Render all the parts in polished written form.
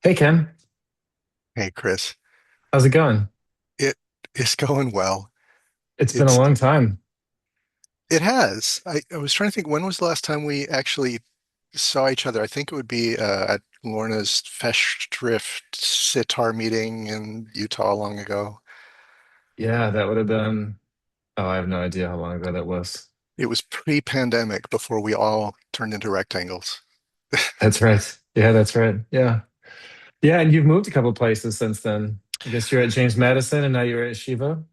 Hey Ken, Hey, Chris. how's it going? It is going well. It's been a It's long time. it has. I was trying to think when was the last time we actually saw each other. I think it would be at Lorna's Festschrift sitar meeting in Utah long ago. Yeah, that would have been, oh, I have no idea how long ago that was. It was pre-pandemic before we all turned into rectangles. That's right. Yeah, that's right. Yeah. Yeah, and you've moved a couple places since then. I guess you're at James Madison and now you're at Shiva.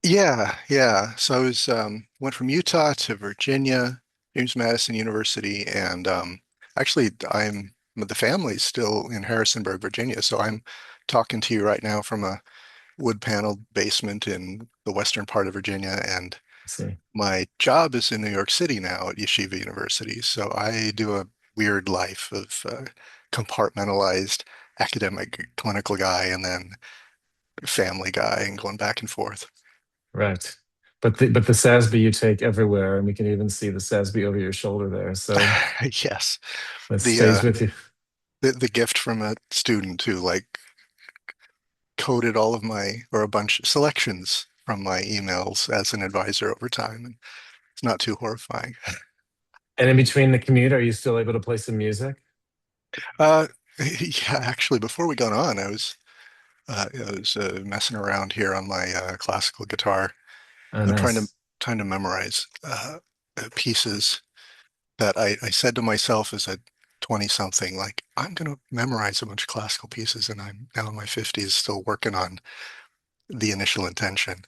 Yeah, yeah. So I was went from Utah to Virginia, James Madison University, and actually I'm the family's still in Harrisonburg, Virginia. So I'm talking to you right now from a wood paneled basement in the western part of Virginia, and Let's see. my job is in New York City now at Yeshiva University. So I do a weird life of compartmentalized academic clinical guy and then family guy and going back and forth. Right. But the SASB you take everywhere, and we can even see the SASB over your shoulder there. So Yes. that The stays with you. the gift from a student who like coded all of my or a bunch selections from my emails as an advisor over time. And it's not too horrifying. And in between the commute, are you still able to play some music? Uh, yeah, actually, before we got on, I was messing around here on my classical guitar, Oh, trying to nice. memorize pieces that I said to myself as a 20 something, like, I'm going to memorize a bunch of classical pieces, and I'm now in my 50s still working on the initial intention.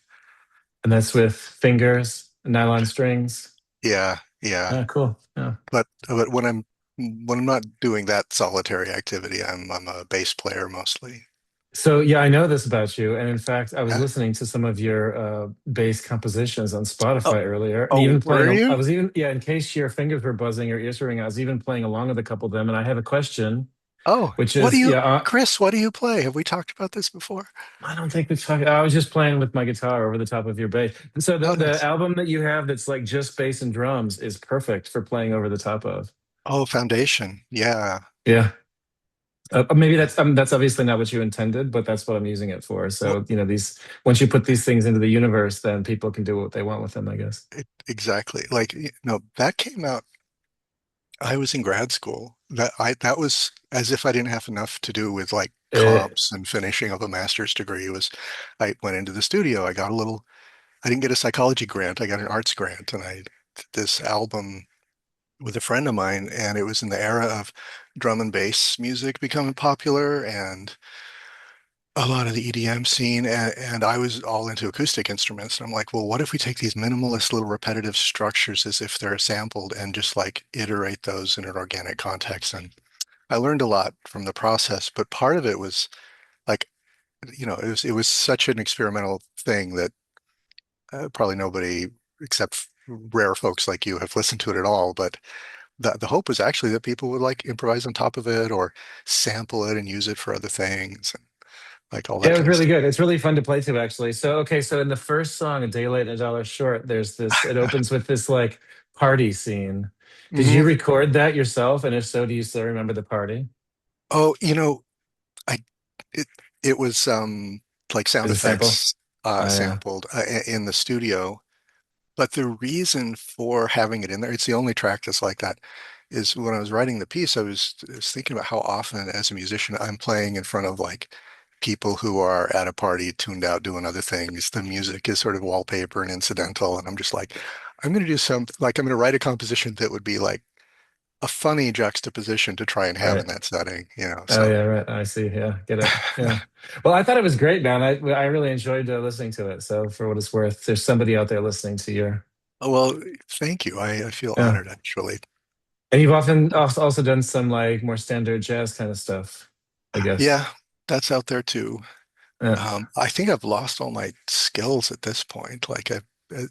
And that's with fingers, nylon strings. Yeah, yeah. Ah, cool. Yeah. But when I'm not doing that solitary activity, I'm a bass player mostly. So yeah, I know this about you, and in fact, I was Yeah. listening to some of your bass compositions on Oh, Spotify earlier, and oh, even were playing. I you? was even yeah, in case your fingers were buzzing or ears were ringing, I was even playing along with a couple of them. And I have a question, Oh, which what do is you, yeah, Chris, what do you play? Have we talked about this before? I don't think we've talked. I was just playing with my guitar over the top of your bass. And so Oh, the nice. album that you have that's like just bass and drums is perfect for playing over the top of. Oh, Foundation. Yeah. Yeah. Maybe that's obviously not what you intended, but that's what I'm using it for. Well, So, these once you put these things into the universe, then people can do what they want with them, I guess. exactly. Like, no, that came out. I was in grad school. That was as if I didn't have enough to do with like Uh, comps and finishing of a master's degree. It was I went into the studio. I didn't get a psychology grant. I got an arts grant, and I did this album with a friend of mine, and it was in the era of drum and bass music becoming popular and a lot of the EDM scene, and I was all into acoustic instruments. And I'm like, well, what if we take these minimalist little repetitive structures as if they're sampled and just like iterate those in an organic context? And I learned a lot from the process, but part of it was like, it was such an experimental thing that probably nobody except rare folks like you have listened to it at all. But the hope was actually that people would like improvise on top of it or sample it and use it for other things and like all yeah, that it was kind of really stuff. good. It's really fun to play to, actually. So, okay, so in the first song, "A Day Late and a Dollar Short," there's this. It opens with this like party scene. Did Hmm. you record that yourself? And if so, do you still remember the party? Oh, I it it was like sound As a sample? effects Oh yeah. sampled in the studio. But the reason for having it in there, it's the only track that's like that, is when I was writing the piece, I was thinking about how often as a musician I'm playing in front of like people who are at a party tuned out doing other things. The music is sort of wallpaper and incidental, and I'm just like, I'm going to do something like I'm going to write a composition that would be like a funny juxtaposition to try and have in Right. that setting, Oh so yeah, right. I see. Yeah, get it. Yeah. Well, I thought it was great, man. I really enjoyed listening to it. So for what it's worth, there's somebody out there listening to your. well, thank you. I feel Yeah. honored actually. And you've often also done some like more standard jazz kind of stuff, I guess. Yeah, that's out there too. Yeah. I think I've lost all my skills at this point. Like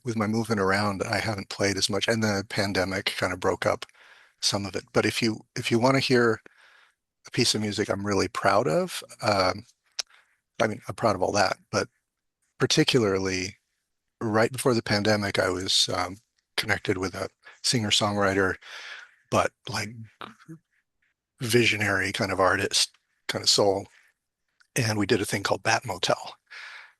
with my moving around, I haven't played as much, and the pandemic kind of broke up some of it. But if you want to hear a piece of music I'm really proud of, I mean, I'm proud of all that, but particularly right before the pandemic, I was connected with a singer-songwriter, but like visionary kind of artist kind of soul. And we did a thing called Bat Motel.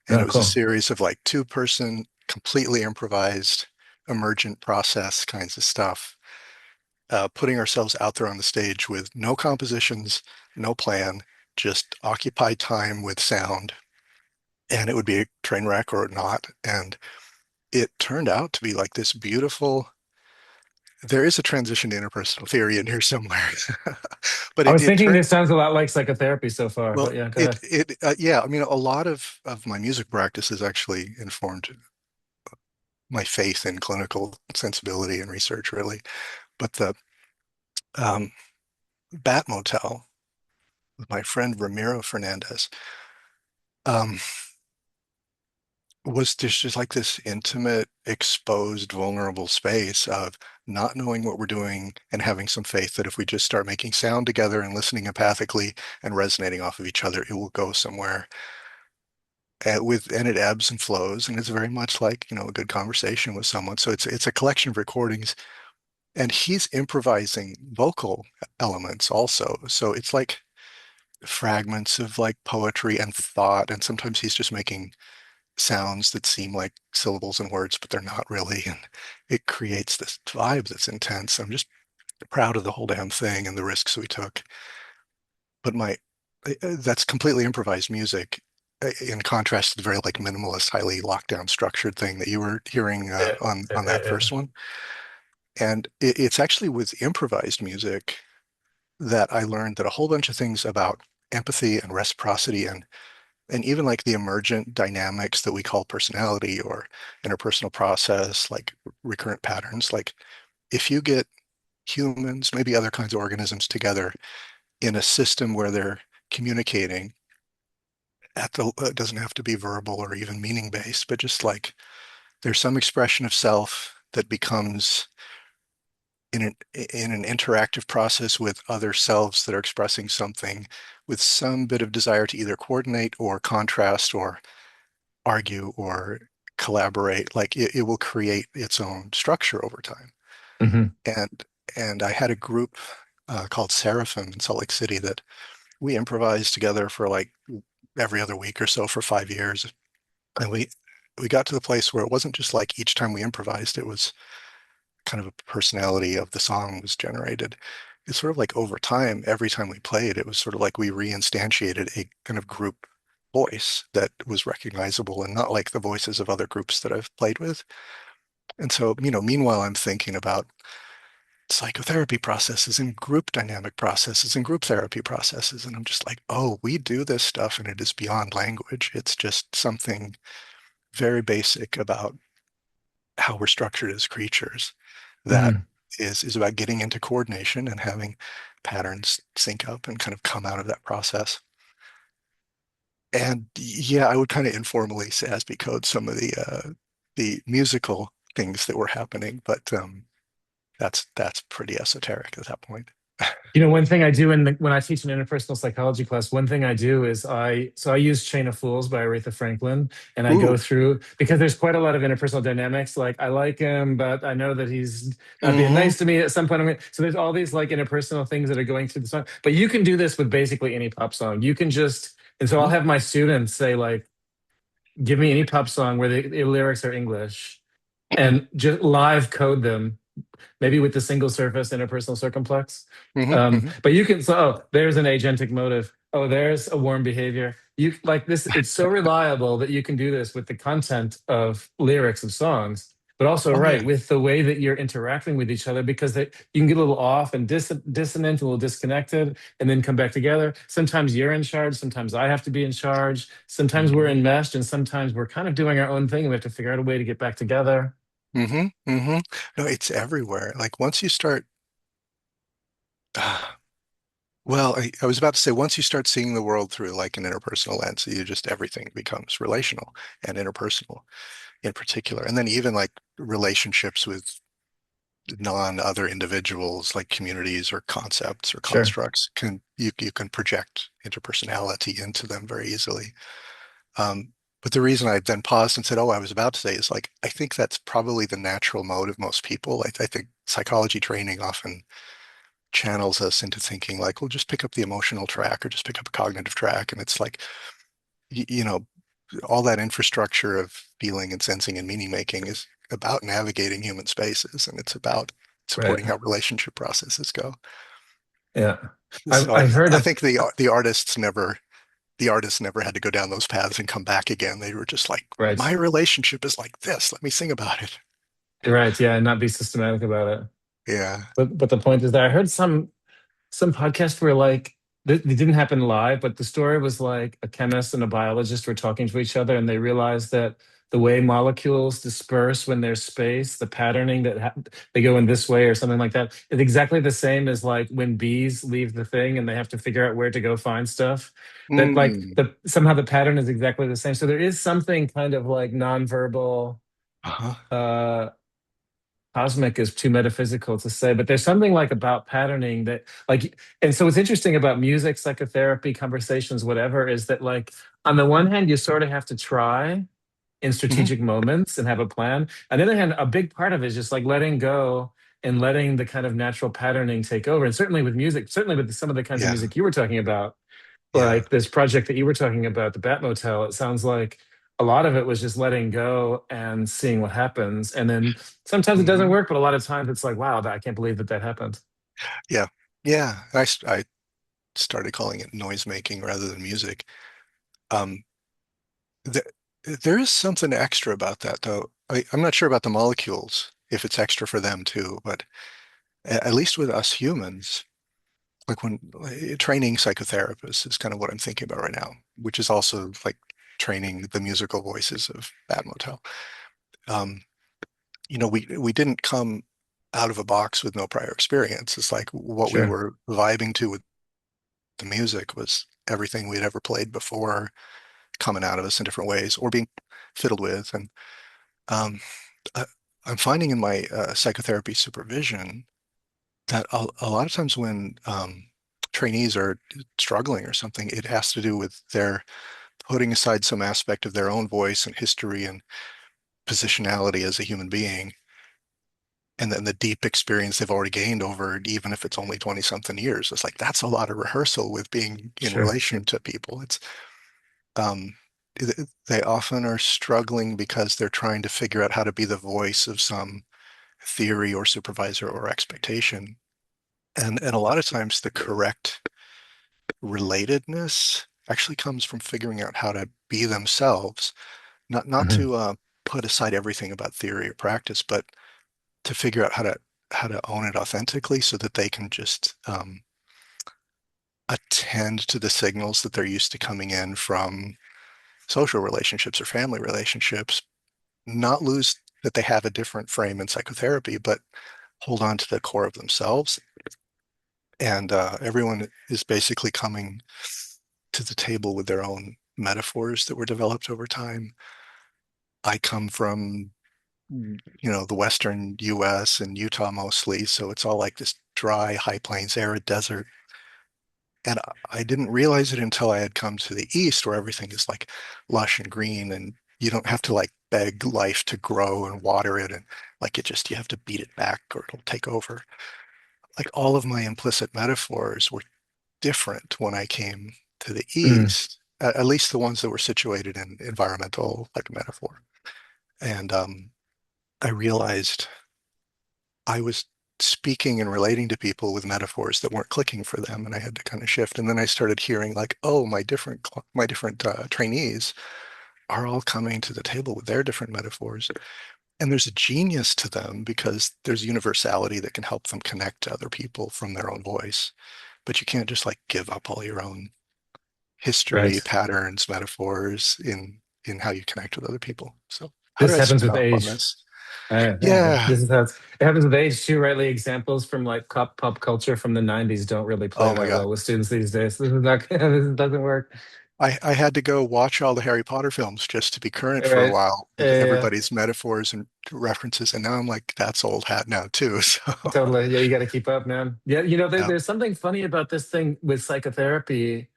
And Oh, it was a cool. series of like two-person, completely improvised, emergent process kinds of stuff, putting ourselves out there on the stage with no compositions, no plan, just occupy time with sound. And it would be a train wreck or not. And it turned out to be like this beautiful, there is a transition to interpersonal theory in here somewhere. But I it, was it thinking turned, this sounds a lot like psychotherapy so far, well, but yeah, go ahead. yeah, I mean, a lot of my music practice has actually informed my faith in clinical sensibility and research, really. But the um, Bat Motel with my friend Ramiro Fernandez um, was just like this intimate, exposed, vulnerable space of not knowing what we're doing and having some faith that if we just start making sound together and listening empathically and resonating off of each other, it will go somewhere. And it ebbs and flows, and it's very much like, a good conversation with someone. So it's a collection of recordings, and he's improvising vocal elements also. So it's like fragments of like poetry and thought, and sometimes he's just making sounds that seem like syllables and words, but they're not really. And it creates this vibe that's intense. I'm just proud of the whole damn thing and the risks we took. But that's completely improvised music in contrast to the very like minimalist, highly locked down structured thing that you were hearing Yeah, on that yeah. first one. And it's actually with improvised music that I learned that a whole bunch of things about empathy and reciprocity and even like the emergent dynamics that we call personality or interpersonal process, like recurrent patterns. Like if you get humans, maybe other kinds of organisms together in a system where they're communicating it doesn't have to be verbal or even meaning based, but just like there's some expression of self that becomes in an interactive process with other selves that are expressing something with some bit of desire to either coordinate or contrast or argue or collaborate, like it will create its own structure over time. Hmm. And and I had a group called Seraphim in Salt Lake City that we improvised together for like every other week or so for 5 years. And we got to the place where it wasn't just like each time we improvised, it was kind of a personality of the song was generated. It's sort of like over time, every time we played, it was sort of like we reinstantiated a kind of group voice that was recognizable and not like the voices of other groups that I've played with. And so, meanwhile, I'm thinking about psychotherapy processes and group dynamic processes and group therapy processes. And I'm just like, oh, we do this stuff and it is beyond language. It's just something very basic about how we're structured as creatures that Hmm. is about getting into coordination and having patterns sync up and kind of come out of that process. And yeah, I would kind of informally SASB code some of the musical things that were happening, but that's pretty esoteric at that point. One thing I do when I teach an interpersonal psychology class, one thing I do is I use Chain of Fools by Aretha Franklin, and I go Ooh. through because there's quite a lot of interpersonal dynamics. Like I like him, but I know that he's not being Mm-hmm. nice to me at some point. So there's all these like interpersonal things that are going through the song. But you can do this with basically any pop song. You can just and so I'll Mm-hmm. have my students say like, give me any pop song where the lyrics are English, and just live code them maybe with the single surface interpersonal circumplex. Mm-hmm. But you can, so oh, there's an agentic motive. Oh, there's a warm behavior. You like this, it's so reliable that you can do this with the content of lyrics of songs, but also Oh right yeah. with the way that you're interacting with each other because you can get a little off and dissonant, a little disconnected, and then come back together. Sometimes you're in charge, sometimes I have to be in charge, sometimes we're Mm-hmm. enmeshed, and sometimes we're kind of doing our own thing and we have to figure out a way to get back together. Mm-hmm. Mm-hmm. No, it's everywhere. Like once you start, well, I was about to say, once you start seeing the world through like an interpersonal lens, you just everything becomes relational and interpersonal in particular. And then even like relationships with non-other individuals, like communities or concepts or Sure. constructs, you can project interpersonality into them very easily. But the reason I then paused and said, "Oh, I was about to say," is like I think that's probably the natural mode of most people. I think psychology training often channels us into thinking like, well, just pick up the emotional track or just pick up a cognitive track. And it's like, you know, all that infrastructure of feeling and sensing and meaning making is about navigating human spaces, and it's about Right. supporting how relationship processes go. Yeah. So I've heard I of think the artists never had to go down those paths and come back again. They were just like, my right. relationship is like this. Let me sing about it. Right. Yeah, and not be systematic about it. Yeah. But the point is that I heard some podcasts where like it didn't happen live, but the story was like a chemist and a biologist were talking to each other, and they realized that the way molecules disperse when there's space, the patterning that they go in this way or something like that, is exactly the same as like when bees leave the thing and they have to figure out where to go find stuff. That like Mm. the somehow the pattern is exactly the same. So there is something kind of like nonverbal. Uh-huh. uh Cosmic is too metaphysical to say, but there's something like about patterning that like, and so what's interesting about music, psychotherapy, conversations, whatever, is that like on the one hand, you sort of have to try in Hmm. strategic moments and have a plan. On the other hand, a big part of it is just like letting go and letting the kind of natural patterning take over. And certainly with music, certainly with some of the kinds of Yeah. music you were talking about, Yeah. like this project that you were talking about, the Bat Motel, it sounds like a lot of it was just letting go and seeing what happens. And then sometimes it doesn't Hmm. work, but a lot of times it's like, wow, I can't believe that that happened. Yeah. Yeah. I started calling it noise making rather than music. Um, th there is something extra about that, though. I'm not sure about the molecules, if it's extra for them too, but at least with us humans, like when training psychotherapists is kind of what I'm thinking about right now, which is also like training the musical voices of Bad Motel. Um, we didn't come out of a box with no prior experience. It's like what we Sure. were vibing to with the music was everything we'd ever played before coming out of us in different ways or being fiddled with. And um, I, I'm finding in my psychotherapy supervision that a lot of times when trainees are struggling or something, it has to do with their putting aside some aspect of their own voice and history and positionality as a human being, and then the deep experience they've already gained over, even if it's only 20 something years. It's like that's a lot of rehearsal with being in Sure. relation to people. It's um, they often are struggling because they're trying to figure out how to be the voice of some theory or supervisor or expectation. And a lot of times the correct relatedness actually comes from figuring out how to be themselves, not Mhm. to put aside everything about theory or practice, but to figure out how to own it authentically so that they can just attend to the signals that they're used to coming in from social relationships or family relationships, not lose that they have a different frame in psychotherapy, but hold on to the core of themselves. And everyone is basically coming to the table with their own metaphors that were developed over time. I come from, the Western US and Utah mostly, so it's all like this dry, high plains, arid desert. And I didn't realize it until I had come to the East where everything is like lush and green and you don't have to like beg life to grow and water it and like you have to beat it back or it'll take over. Like all of my implicit metaphors were different when I came to the Mm. East, at least the ones that were situated in environmental like metaphor. And I realized I was speaking and relating to people with metaphors that weren't clicking for them, and I had to kind of shift. And then I started hearing like, oh, my different trainees are all coming to the table with their different metaphors, and there's a genius to them because there's universality that can help them connect to other people from their own voice. But you can't just like give up all your own history, Right. patterns, metaphors in how you connect with other people. So how This did I happens spin with off on age. this? Yeah, Yeah. this is how it happens with age too, right? Like examples from like pop culture from the '90s don't really play Oh my that God. well with students these days. This is not, this doesn't work. I had to go watch all the Harry Potter films just to be current All for a right. while with Yeah, everybody's metaphors and references. And now I'm like, that's old hat now too. So totally. Yeah, you got to keep up, man. Yeah, yeah. there's something funny about this thing with psychotherapy.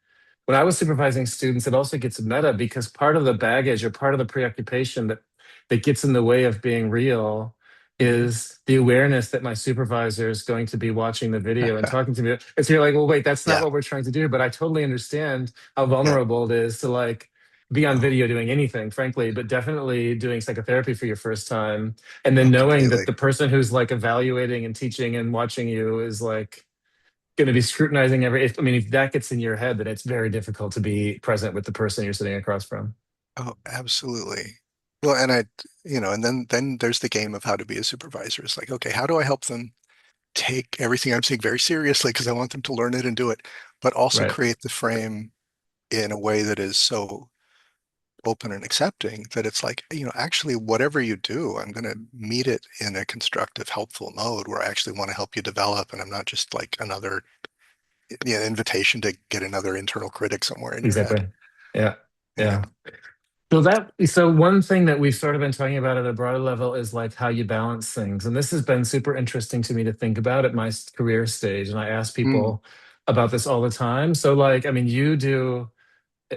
When I was supervising students, it also gets meta because part of the baggage or part of the preoccupation that gets in the way of being real is the awareness that my supervisor is going to be watching the video and talking to me. And so you're like, well, wait, that's not Yeah, what we're trying to do. But I totally understand how yeah. vulnerable it is to like be on Oh, video doing anything, frankly, but definitely doing psychotherapy for your first time. And then oh, knowing that completely. the person who's like evaluating and teaching and watching you is like going to be scrutinizing I mean, if that gets in your head, then it's very difficult to be present with the person you're sitting across from. Oh, absolutely. Well, and and then there's the game of how to be a supervisor. It's like, okay, how do I help them take everything I'm saying very seriously because I want them to learn it and do it, but also Right. create the frame in a way that is so open and accepting that it's like, actually, whatever you do, I'm going to meet it in a constructive, helpful mode where I actually want to help you develop, and I'm not just like another invitation to get another internal critic somewhere in your head. Exactly. Yeah. Yeah. Yeah. So one thing that we've sort of been talking about at a broader level is like how you balance things. And this has been super interesting to me to think about at my career stage. And I ask Mm, people about this all the time. So like, I mean, you do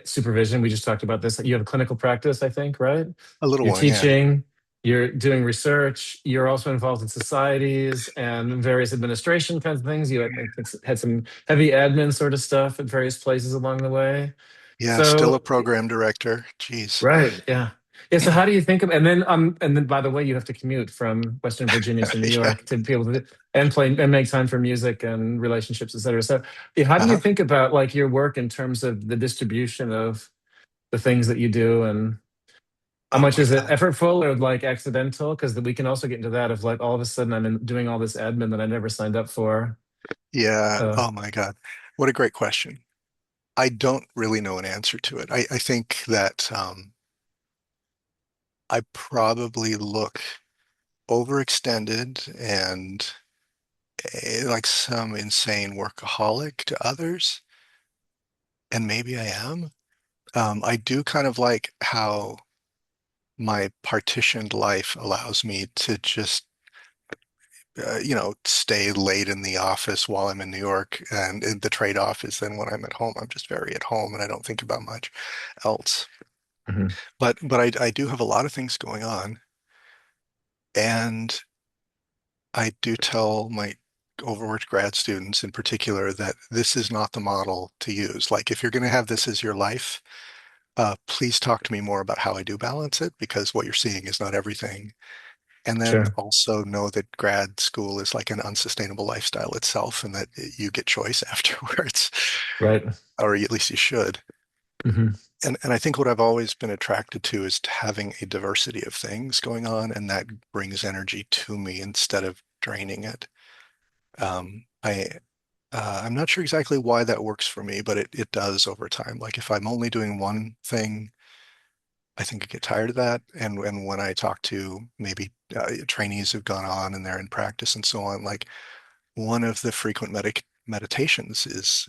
supervision. We just talked about this. You have a clinical practice, I think, right? a little You're one, yeah. teaching, you're doing research, you're also involved in societies and various administration kinds of things. You had, I think, had some heavy admin sort of stuff at various places along the way. Yeah, still a So program director. Jeez. right. Yeah. Yeah. So how do you think of, and then by the way, you have to commute from Western Virginia to New Yeah. York to be able to and play and make time for music and relationships, et cetera. So yeah, how do you Uh-huh. think about like your work in terms of the distribution of the things that you do and how Oh much my is it God. effortful or like accidental? Because we can also get into that of like all of a sudden doing all this admin that I never signed up for. Yeah. Uh, Oh my God. What a great question. I don't really know an answer to it. I think that I probably look overextended and like some insane workaholic to others, and maybe I am. I do kind of like how my partitioned life allows me to just, stay late in the office while I'm in New York. And the trade-off is then when I'm at home, I'm just very at home and I don't think about much else. mhm. But I do have a lot of things going on. And I do tell my overworked grad students in particular that this is not the model to use. Like, if you're going to have this as your life, please talk to me more about how I do balance it because what you're seeing is not everything. And then Sure. also know that grad school is like an unsustainable lifestyle itself and that you get choice afterwards, Right. or at least you should. Hmm. And I think what I've always been attracted to is to having a diversity of things going on, and that brings energy to me instead of draining it. I'm not sure exactly why that works for me, but it does over time. Like if I'm only doing one thing, I think I get tired of that. And when I talk to maybe trainees who've gone on and they're in practice and so on, like one of the frequent meditations is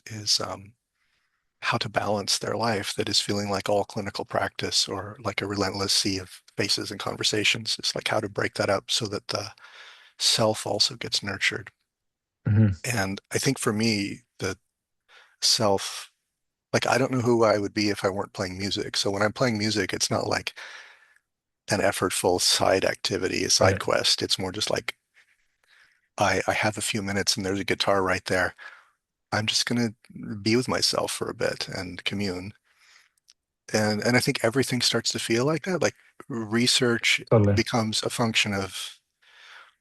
how to balance their life that is feeling like all clinical practice or like a relentless sea of faces and conversations. It's like how to break that up so that the self also gets nurtured. Hmm. And I think for me, the self, like I don't know who I would be if I weren't playing music. So when I'm playing music, it's not like an effortful side activity, a side Right. quest. It's more just like I have a few minutes and there's a guitar right there. I'm just gonna be with myself for a bit and commune. And I think everything starts to feel like that. Like research Totally. becomes a function of,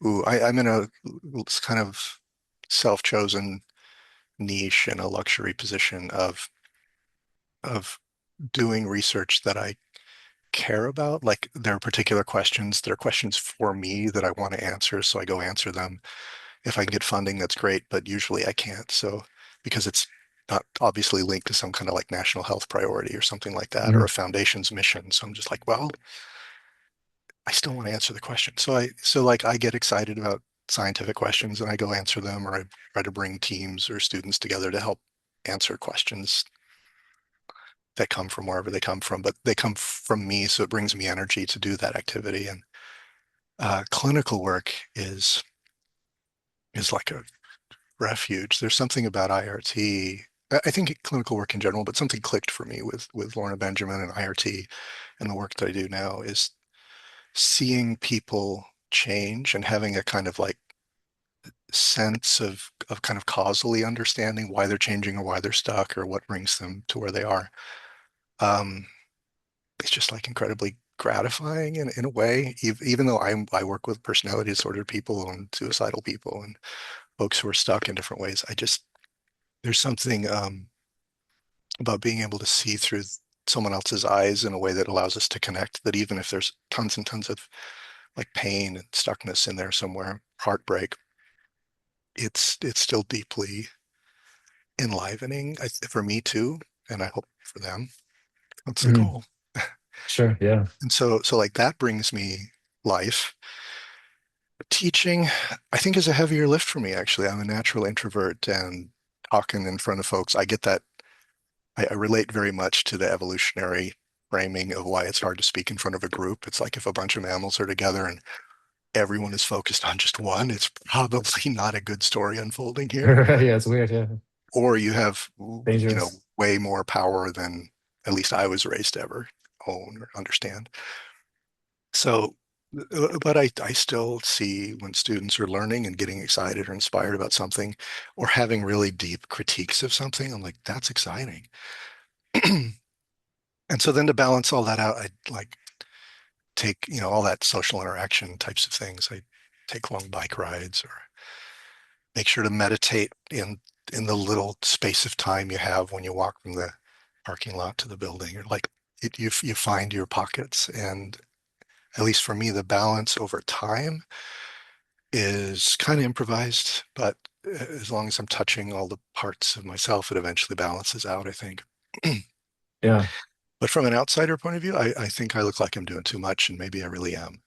ooh, I'm in a kind of self-chosen niche and a luxury position of doing research that I care about. Like there are particular questions, there are questions for me that I want to answer, so I go answer them. If I can get funding, that's great, but usually I can't. So because it's not obviously linked to some kind of like national health priority or something like that, or a Mhm. foundation's mission. So I'm just like, well, I still want to answer the question. So like I get excited about scientific questions and I go answer them, or I try to bring teams or students together to help answer questions that come from wherever they come from, but they come from me, so it brings me energy to do that activity. And clinical work is like a refuge. There's something about IRT. I think clinical work in general, but something clicked for me with Lorna Benjamin and IRT and the work that I do now is seeing people. change and having a kind of like sense of kind of causally understanding why they're changing or why they're stuck or what brings them to where they are. Um, it's just like incredibly gratifying in a way, even though I work with personality disordered people and suicidal people and folks who are stuck in different ways. There's something about being able to see through someone else's eyes in a way that allows us to connect, that even if there's tons and tons of like pain and stuckness in there somewhere, heartbreak, it's still deeply enlivening for me too, and I hope for them. That's the Mhm. goal. Sure. Yeah. And so like that brings me life. Teaching, I think, is a heavier lift for me, actually. I'm a natural introvert, and talking in front of folks, I get that. I relate very much to the evolutionary framing of why it's hard to speak in front of a group. It's like if a bunch of mammals are together and everyone is focused on just one, it's probably not a good story unfolding here. Yeah, it's weird. Yeah. Or you have, Dangerous. way more power than at least I was raised to ever own or understand. So, but I still see when students are learning and getting excited or inspired about something or having really deep critiques of something, I'm like, that's exciting. And so then to balance all that out, I like take, all that social interaction types of things. I take long bike rides or make sure to meditate in the little space of time you have when you walk from the parking lot to the building. Or like you find your pockets, and at least for me, the balance over time is kind of improvised, but as long as I'm touching all the parts of myself, it eventually balances out, I think. Yeah. But from an outsider point of view, I think I look like I'm doing too much, and maybe I really am.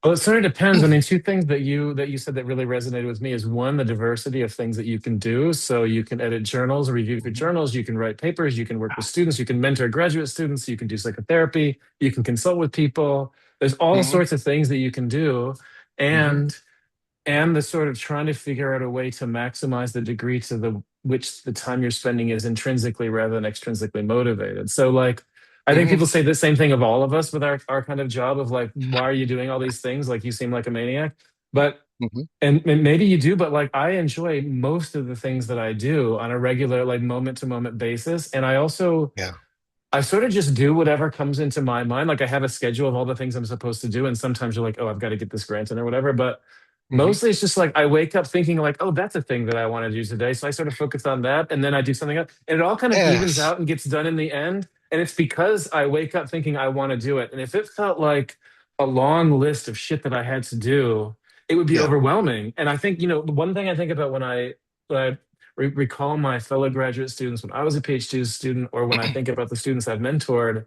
Well, it sort of depends. I mean, two things that you said that really resonated with me is one, the diversity of things that you can do. So you can edit journals, review for Mhm. journals, you can write papers, you can work with students, you can mentor graduate students, you can do psychotherapy, you can consult with people. There's all Mhm. sorts of things that you can do. Mhm. And the sort of trying to figure out a way to maximize the degree to the which the time you're spending is intrinsically rather than extrinsically motivated. So like I think Mhm. people say the same thing of all of us with our kind of job of like, why are you doing all these things? Like you seem like a maniac. But Mhm. and maybe you do, but like I enjoy most of the things that I do on a regular, like moment to moment basis. And Yeah. I sort of just do whatever comes into my mind. Like I have a schedule of all the things I'm supposed to do. And sometimes you're like, oh, I've got to get this grant in or whatever. But Mhm. mostly it's just like I wake up thinking like, oh, that's a thing that I want to do today. So I sort of focus on that and then I do something else. And it all kind of evens Yes. out and gets done in the end. And it's because I wake up thinking I want to do it. And if it felt like a long list of shit that I had to do, it would be Yeah. overwhelming. And I think, the one thing I think about when I recall my fellow graduate students when I was a PhD student, or when I think about the students I've mentored,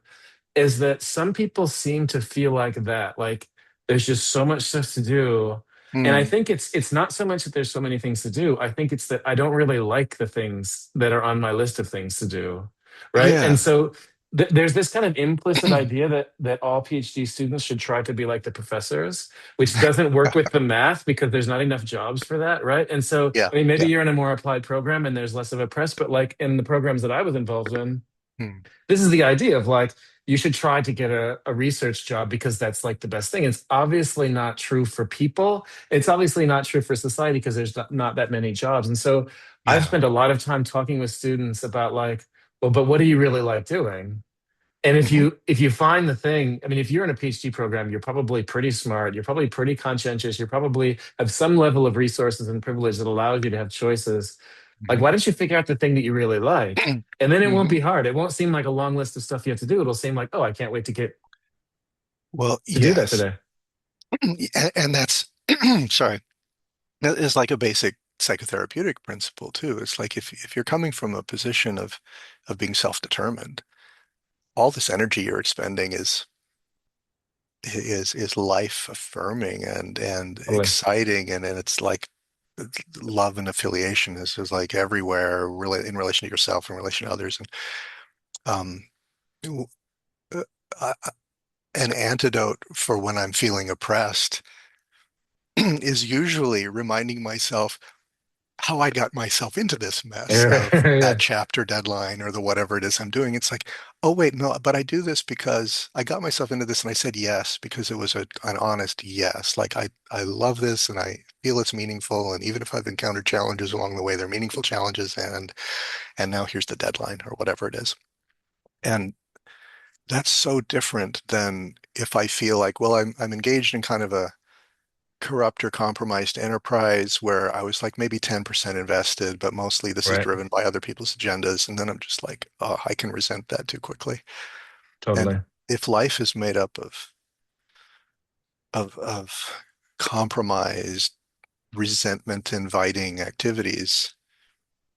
is that some people seem to feel like that. Like there's just so much stuff to do. And I Hmm. think it's not so much that there's so many things to do. I think it's that I don't really like the things that are on my list of things to do. Right. And Yeah. so there's this kind of implicit idea that all PhD students should try to be like the professors, which doesn't work with the math because there's not enough jobs for that. Right. And so, Yeah. I mean, maybe Yeah. you're in a more applied program and there's less of a press, but like in the programs that I was involved in, Hmm. this is the idea of like you should try to get a research job because that's like the best thing. It's obviously not true for people. It's obviously not true for society because there's not that many jobs. And so I've Yeah. spent a lot of time talking with students about like, well, but what do you really like doing? And if Hmm. you find the thing, I mean, if you're in a PhD program, you're probably pretty smart, you're probably pretty conscientious, you probably have some level of resources and privilege that allows you to have choices. Like, Hmm. why don't you figure out the thing that you really like? And then it won't Hmm. be hard. It won't seem like a long list of stuff you have to do. It'll seem like, oh, I can't wait to get Well, to do that yes. today. And that's, sorry, that is like a basic psychotherapeutic principle too. It's like if you're coming from a position of being self-determined, all this energy you're expending is life affirming and Totally. exciting, and it's like love and affiliation is like everywhere, really, in relation to yourself, in relation to others. And um uh, uh, an antidote for when I'm feeling oppressed is usually reminding myself how I got myself into this mess of that Yeah, chapter deadline or the whatever it is I'm doing. It's like, oh wait, no, but I do this because I got myself into this and I said yes because it was an honest yes. Like I love this and I feel it's meaningful. And even if I've encountered challenges along the way, they're meaningful challenges. And now here's the deadline or whatever it is. And that's so different than if I feel like, well, I'm engaged in kind of a corrupt or compromised enterprise where I was like maybe 10% invested, but mostly this is right. driven by other people's agendas. And then I'm just like, oh, I can resent that too quickly. And Totally. if life is made up of compromised, resentment inviting activities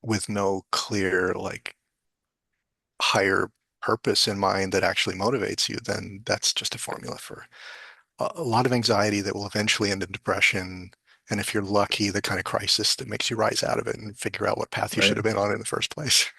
with no clear, like higher purpose in mind that actually motivates you, then that's just a formula for a lot of anxiety that will eventually end in depression. And if you're lucky, the kind of crisis that makes you rise out of it and figure out what path you should Right. have been on in the first place.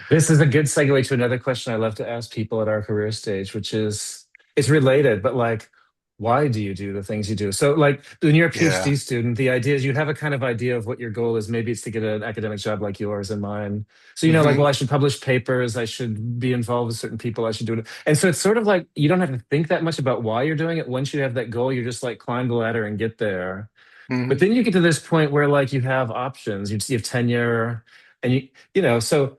This is a good segue to another question I love to ask people at our career stage, which is it's related, but like, why do you do the things you do? So, like, when you're a Yeah. PhD student, the idea is you have a kind of idea of what your goal is. Maybe it's to get an academic job like yours and mine. So, like, Hmm. well, I should publish papers, I should be involved with certain people, I should do it. And so it's sort of like you don't have to think that much about why you're doing it. Once you have that goal, you're just like climb the ladder and get there. But Hmm. then you get to this point where like you have options, you have tenure, and so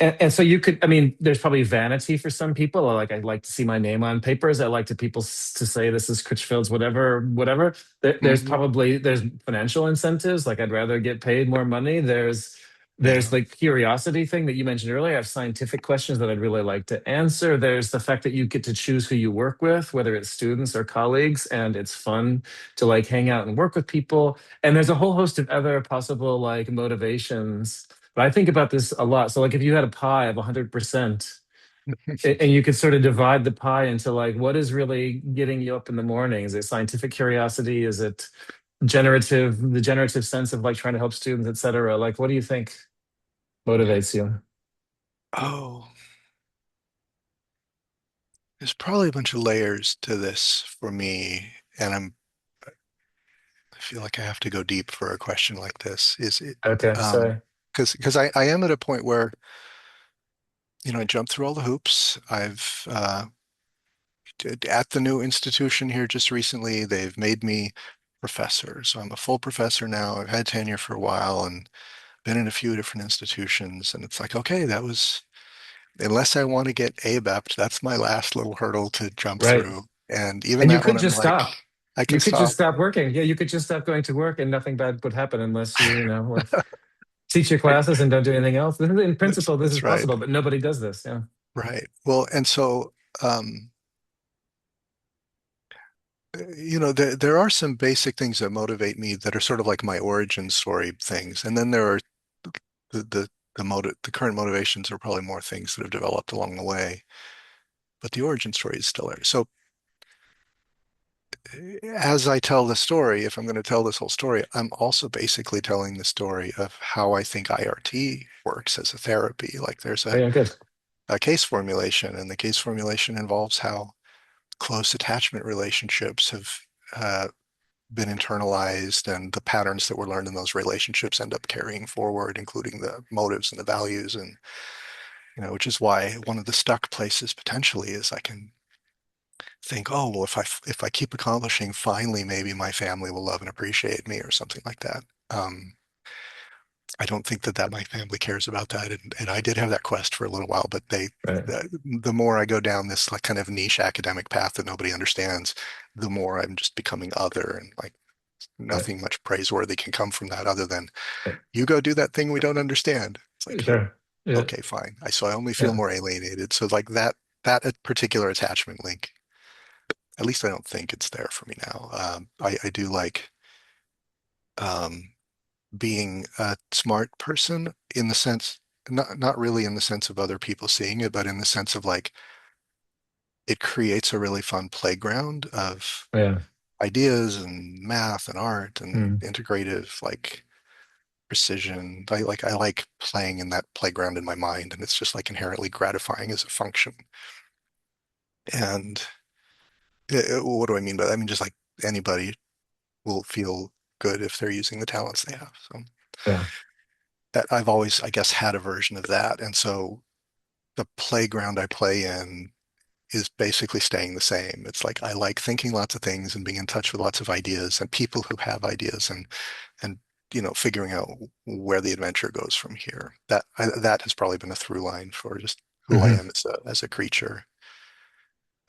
and so you could, I mean, there's probably vanity for some people. I like to see my name on papers. I like to people to say this is Critchfield's whatever, whatever. Hmm. There's financial incentives. Like I'd rather get paid more money. There's Yeah. like curiosity thing that you mentioned earlier. I have scientific questions that I'd really like to answer. There's the fact that you get to choose who you work with, whether it's students or colleagues, and it's fun to like hang out and work with people. And there's a whole host of other possible like motivations, but I think about this a lot. So, like, if you had a pie of 100%, and you could sort of divide the pie into like, what is really getting you up in the morning? Is it scientific curiosity? Is it the generative sense of like trying to help students, et cetera? Like, what do you think motivates you? Oh, there's probably a bunch of layers to this for me. And I feel like I have to go deep for a question like this. Is it, Okay, um, sorry. because I am at a point where, I jumped through all the hoops. I've, at the new institution here just recently, they've made me professor. So I'm a full professor now. I've had tenure for a while and been in a few different institutions. And it's like, okay, unless I want to get ABEPT, that's my last little hurdle to jump Right. through. And even And you that one, could I'm just like, stop. I can You could just stop. stop working. Yeah, you could just stop going to work and nothing bad would happen unless like teach your Right. classes and don't do anything else. In That's, principle, this is that's right. possible, but nobody does this. Yeah. Right. Well, and so, there are some basic things that motivate me that are sort of like my origin story things. And then there are the current motivations are probably more things that have developed along the way, but the origin story is still there. So as I tell the story, if I'm going to tell this whole story, I'm also basically telling the story of how I think IRT works as a therapy. Like there's Oh, yeah, good. a case formulation, and the case formulation involves how close attachment relationships have uh, been internalized and the patterns that were learned in those relationships end up carrying forward, including the motives and the values. And, which is why one of the stuck places potentially is I can think, oh, well, if I keep accomplishing, finally, maybe my family will love and appreciate me or something like that. I don't think that my family cares about that, and I did have that quest for a little while, but Right. the more I go down this like kind of niche academic path that nobody understands, the more I'm just becoming other, and like Right. nothing much praiseworthy can come from that other than Right. you go do that thing we don't understand. It's like, oh, Sure. Yeah. okay, fine. So I only feel Yeah. more alienated. So like that particular attachment link, at least I don't think it's there for me now. I do like um, being a smart person in the sense, not really in the sense of other people seeing it, but in the sense of like it creates a really fun playground of Yeah. ideas and math and art and Mm. integrative like precision. I like playing in that playground in my mind, and it's just like inherently gratifying as a function. And what do I mean by that? I mean just like anybody will feel good if they're using the talents they have. So Yeah. That I've always, I guess, had a version of that. And so the playground I play in is basically staying the same. It's like I like thinking lots of things and being in touch with lots of ideas and people who have ideas and figuring out where the adventure goes from here. That has probably been a through line for just who I Hmm. am as a creature.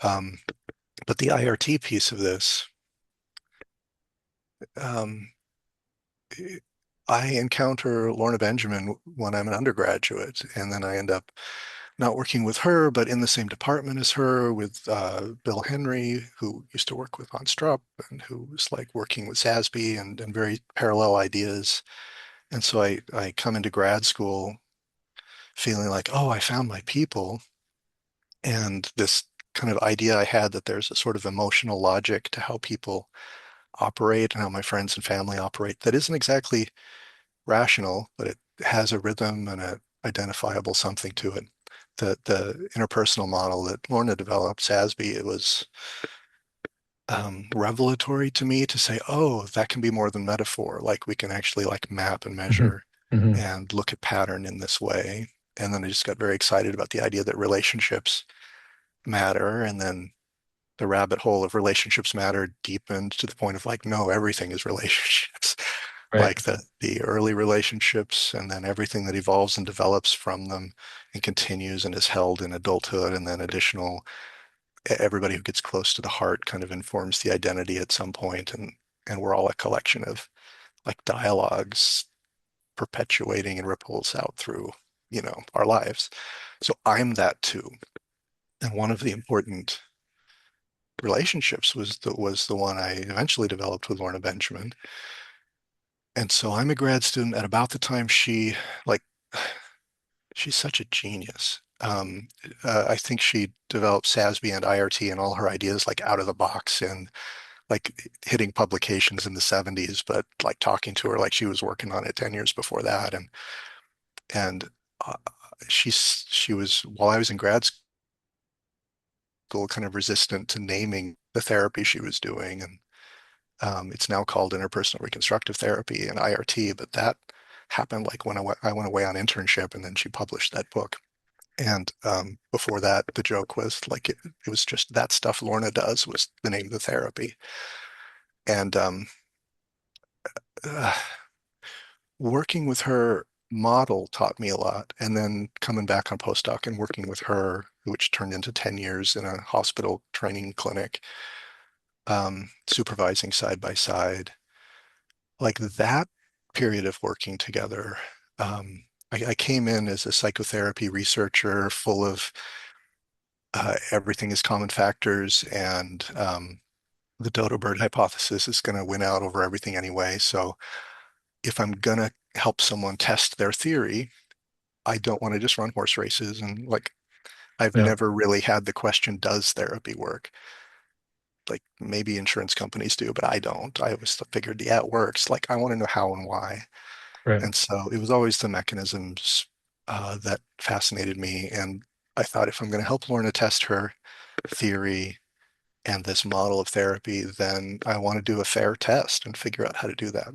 Um, but the IRT piece of this, um, I encounter Lorna Benjamin when I'm an undergraduate, and then I end up not working with her, but in the same department as her with Bill Henry, who used to work with Von Strupp and who was like working with SASB and very parallel ideas. And so I come into grad school feeling like, oh, I found my people. And this kind of idea I had that there's a sort of emotional logic to how people operate and how my friends and family operate that isn't exactly rational, but it has a rhythm and a identifiable something to it. The interpersonal model that Lorna developed, SASB, it was revelatory to me to say, oh, that can be more than metaphor. Like we can actually like map and Hmm. measure Hmm. and look at pattern in this way. And then I just got very excited about the idea that relationships matter. And then the rabbit hole of relationships matter deepened to the point of like, no, everything is relationships. Right. Like the early relationships and then everything that evolves and develops from them and continues and is held in adulthood and then additional everybody who gets close to the heart kind of informs the identity at some point and we're all a collection of like dialogues perpetuating and ripples out through our lives. So I'm that too. And one of the important relationships was the one I eventually developed with Lorna Benjamin. And so I'm a grad student at about the time like she's such a genius. I think she developed SASB and IRT and all her ideas like out of the box and like hitting publications in the 70s, but like talking to her like she was working on it 10 years before that. And uh, she was, while I was in grad school, kind of resistant to naming the therapy she was doing. And it's now called interpersonal reconstructive therapy and IRT, but that happened like when I went away on internship and then she published that book. And before that, the joke was like it was just that stuff Lorna does was the name of the therapy. And uh, working with her model taught me a lot. And then coming back on postdoc and working with her, which turned into 10 years in a hospital training clinic, supervising side by side, like that period of working together. I came in as a psychotherapy researcher full of everything is common factors and the dodo bird hypothesis is going to win out over everything anyway. So if I'm going to help someone test their theory, I don't want to just run horse races. And like, I've Yeah. never really had the question, does therapy work? Like maybe insurance companies do, but I don't. I always figured, yeah, it works. Like I want to know how and why. Right. And so it was always the mechanisms that fascinated me. And I thought if I'm going to help Lorna test her theory and this model of therapy, then I want to do a fair test and figure out how to do that.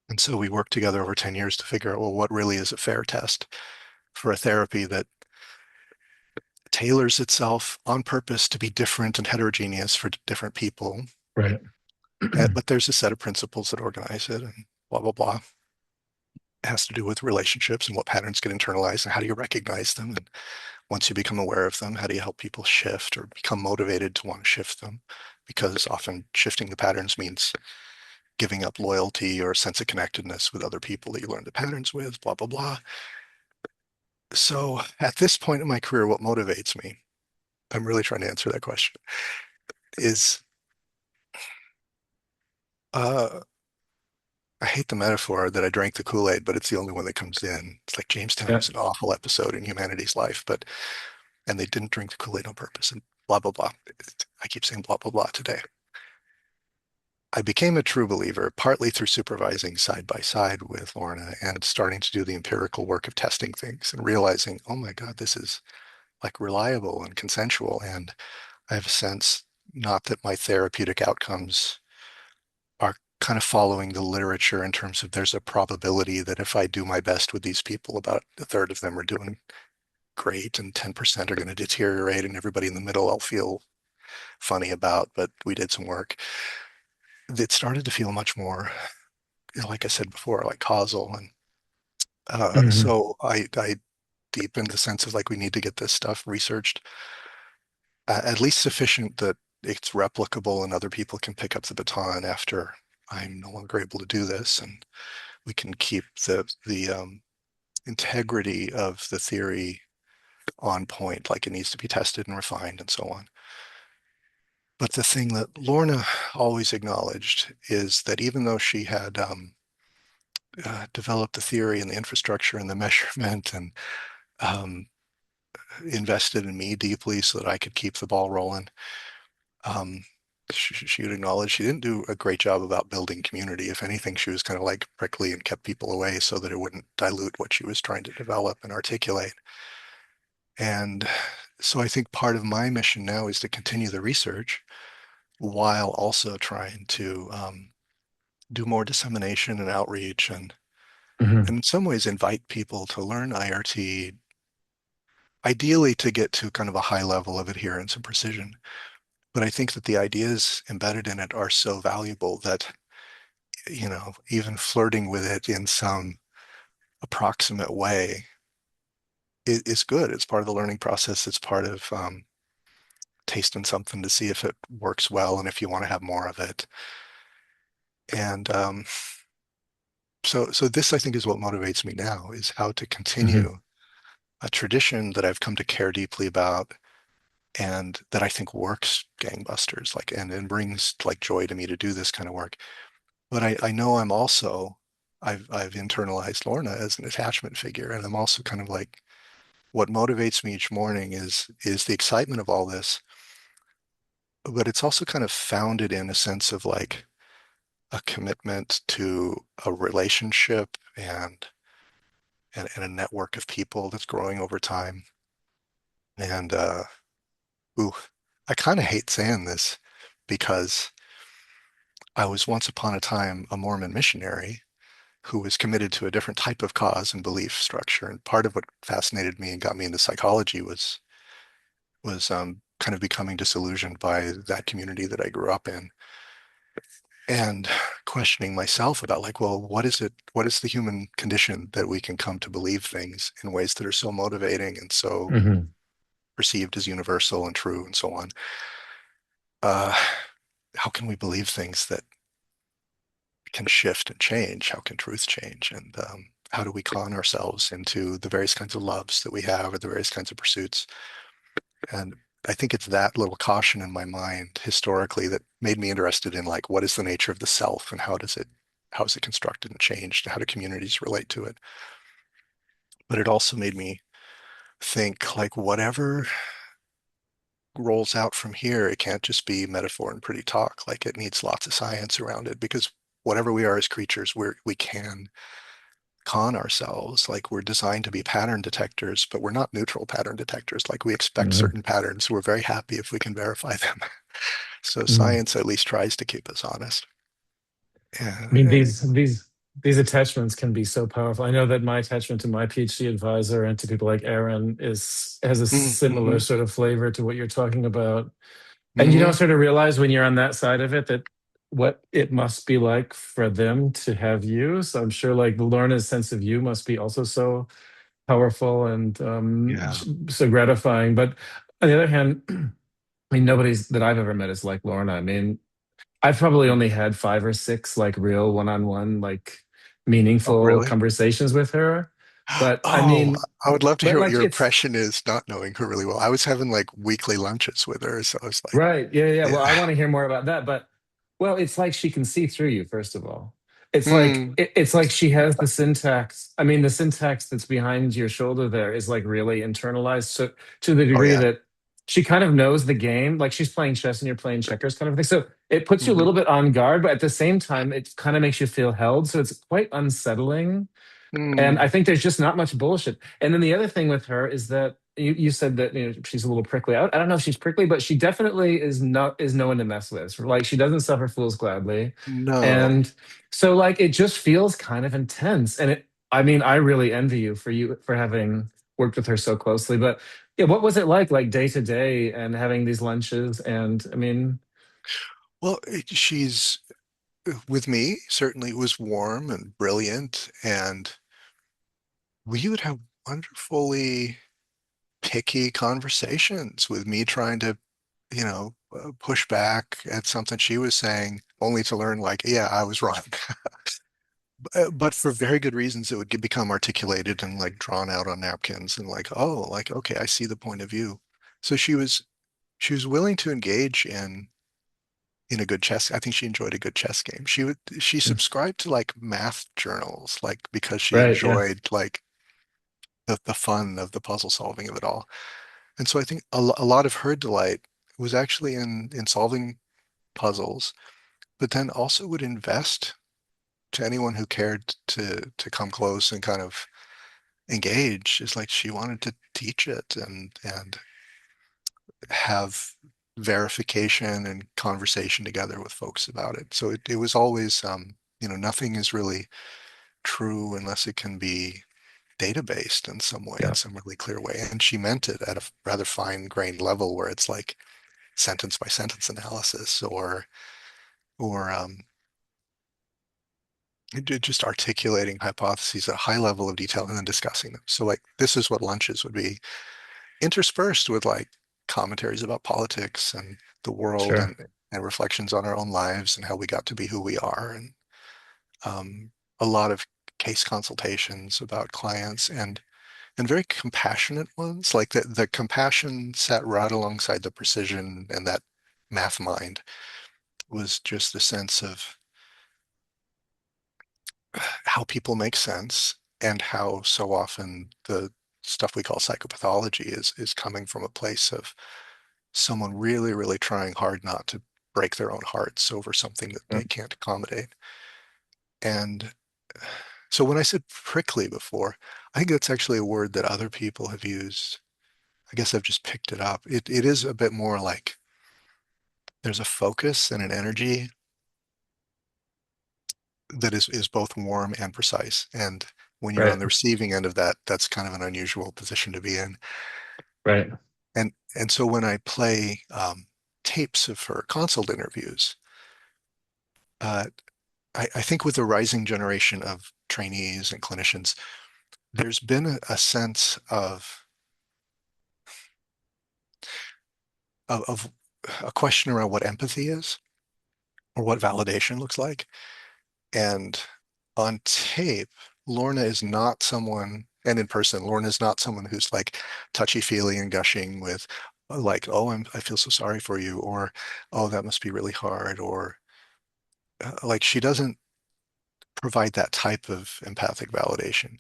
And so we worked together over 10 years to figure out, well, what really is a fair test for a therapy that tailors itself on purpose to be different and heterogeneous for different people. Right. But there's a set of principles that organize it and blah, blah, blah. It has to do with relationships and what patterns get internalized and how do you recognize them. And once you become aware of them, how do you help people shift or become motivated to want to shift them? Because often shifting the patterns means giving up loyalty or sense of connectedness with other people that you learned the patterns with, blah, blah, blah. So at this point in my career, what motivates me, I'm really trying to answer that question, is uh, I hate the metaphor that I drank the Kool-Aid, but it's the only one that comes in. It's like Jamestown Yeah. was an awful episode in humanity's life, and they didn't drink the Kool-Aid on purpose and blah, blah, blah. I keep saying blah, blah, blah today. I became a true believer partly through supervising side by side with Lorna and starting to do the empirical work of testing things and realizing, oh my God, this is like reliable and consensual. And I have a sense not that my therapeutic outcomes are kind of following the literature in terms of there's a probability that if I do my best with these people, about a third of them are doing great and 10% are going to deteriorate, and everybody in the middle I'll feel funny about, but we did some work. It started to feel much more, like I said before, like causal. And Hmm. so I deepened the sense of like, we need to get this stuff researched, at least sufficient that it's replicable and other people can pick up the baton after I'm no longer able to do this. And we can keep the integrity of the theory on point, like it needs to be tested and refined and so on. But the thing that Lorna always acknowledged is that even though she had developed the theory and the infrastructure and the measurement and um, invested in me deeply so that I could keep the ball rolling, um, she would acknowledge she didn't do a great job about building community. If anything, she was kind of like prickly and kept people away so that it wouldn't dilute what she was trying to develop and articulate. And so I think part of my mission now is to continue the research while also trying to do more dissemination and outreach Hmm. and in some ways invite people to learn IRT, ideally to get to kind of a high level of adherence and precision. But I think that the ideas embedded in it are so valuable that, even flirting with it in some approximate way is good. It's part of the learning process. It's part of tasting something to see if it works well and if you want to have more of it. And so this, I think, is what motivates me now, is how to Hmm. continue a tradition that I've come to care deeply about and that I think works gangbusters, like and brings like joy to me to do this kind of work. But I know I've internalized Lorna as an attachment figure, and I'm also kind of like, what motivates me each morning is the excitement of all this, but it's also kind of founded in a sense of like a commitment to a relationship and a network of people that's growing over time. And ooh, I kind of hate saying this because I was once upon a time a Mormon missionary who was committed to a different type of cause and belief structure. And part of what fascinated me and got me into psychology was kind of becoming disillusioned by that community that I grew up in and questioning myself about like, well, what is it? What is the human condition that we can come to believe things in ways that are so motivating and so Hmm. perceived as universal and true and so on? Uh, how can we believe things that can shift and change? How can truth change? And how do we con ourselves into the various kinds of loves that we have or the various kinds of pursuits? And I think it's that little caution in my mind historically that made me interested in like, what is the nature of the self and how is it constructed and changed? How do communities relate to it? But it also made me think like whatever rolls out from here, it can't just be metaphor and pretty talk. Like it needs lots of science around it because whatever we are as creatures, we can con ourselves. Like we're designed to be pattern detectors, but we're not neutral pattern detectors. Like we expect Hmm. certain patterns. We're very happy if we can verify them. So Hmm. science at least tries to keep us honest. I mean, Yeah. these attachments can be so powerful. I know that my attachment to my PhD advisor and to people like Aaron is has a similar Mm-hmm. sort of flavor to what you're talking about. And you don't Mm-hmm. sort of realize when you're on that side of it that what it must be like for them to have you. So I'm sure like Lorna's sense of you must be also so powerful and Yeah. so gratifying. But on the other hand, I mean, nobody's that I've ever met is like Lorna. I mean, I've probably only had five or six like real one-on-one, like Oh, meaningful really? conversations with her. But I Oh, mean, I would love to but hear what like your it's impression is not knowing her really well. I was having like weekly lunches with her, so I was like, right. Yeah, yeah. Well, I yeah. want to hear more about that. But well, it's like she can see through you, first of all. It's like Hmm. it's like she has the syntax. I mean, the syntax that's behind your shoulder there is like really internalized. So to the Oh, degree yeah. that she kind of knows the game, like she's playing chess and you're playing checkers kind of thing. So it puts you a Hmm. little bit on guard, but at the same time, it kind of makes you feel held. So it's quite unsettling. And I Mm, think there's just not much bullshit. And then the other thing with her is that you said that she's a little prickly. I don't know if she's prickly, but she definitely is no one to mess with. Like she doesn't suffer fools gladly, no. and so like it just feels kind of intense. And I mean, I really envy you for having worked with her so closely. But yeah, what was it like day to day and having these lunches? And I mean, Well, she's with me certainly was warm and brilliant, and we would have wonderfully picky conversations with me trying to, push back at something she was saying, only to learn like, yeah, I was wrong. But for very good reasons, it would become articulated and like drawn out on napkins and like, oh, like, okay, I see the point of view. So she was willing to engage in a good chess. I think she enjoyed a good chess game. She subscribed to like math journals, like because she right, yeah, enjoyed like the fun of the puzzle solving of it all. And so I think a lot of her delight was actually in solving puzzles, but then also would invest to anyone who cared to come close and kind of engage. Is like she wanted to teach it and have verification and conversation together with folks about it. So it was always, nothing is really true unless it can be data based in some way, in yeah, some really clear way. And she meant it at a rather fine grained level where it's like sentence by sentence analysis or just articulating hypotheses at a high level of detail and then discussing them. So like this is what lunches would be interspersed with like commentaries about politics and the world sure, and reflections on our own lives and how we got to be who we are and um, a lot of case consultations about clients and very compassionate ones. Like the compassion sat right alongside the precision and that math mind was just the sense of how people make sense and how so often the stuff we call psychopathology is coming from a place of someone really, really trying hard not to break their own hearts over something that yeah, they can't accommodate. And so when I said prickly before, I think that's actually a word that other people have used. I guess I've just picked it up. It is a bit more like there's a focus and an energy that is both warm and precise. And when you're on right, the receiving end of that, that's kind of an unusual position to be in. right, And so when I play tapes of her consult interviews, uh, I think with the rising generation of trainees and clinicians, there's been a sense of a question around what empathy is or what validation looks like. And on tape, Lorna is not someone, and in person, Lorna is not someone who's like touchy-feely and gushing with like, oh, I feel so sorry for you, or oh, that must be really hard, or like she doesn't provide that type of empathic validation.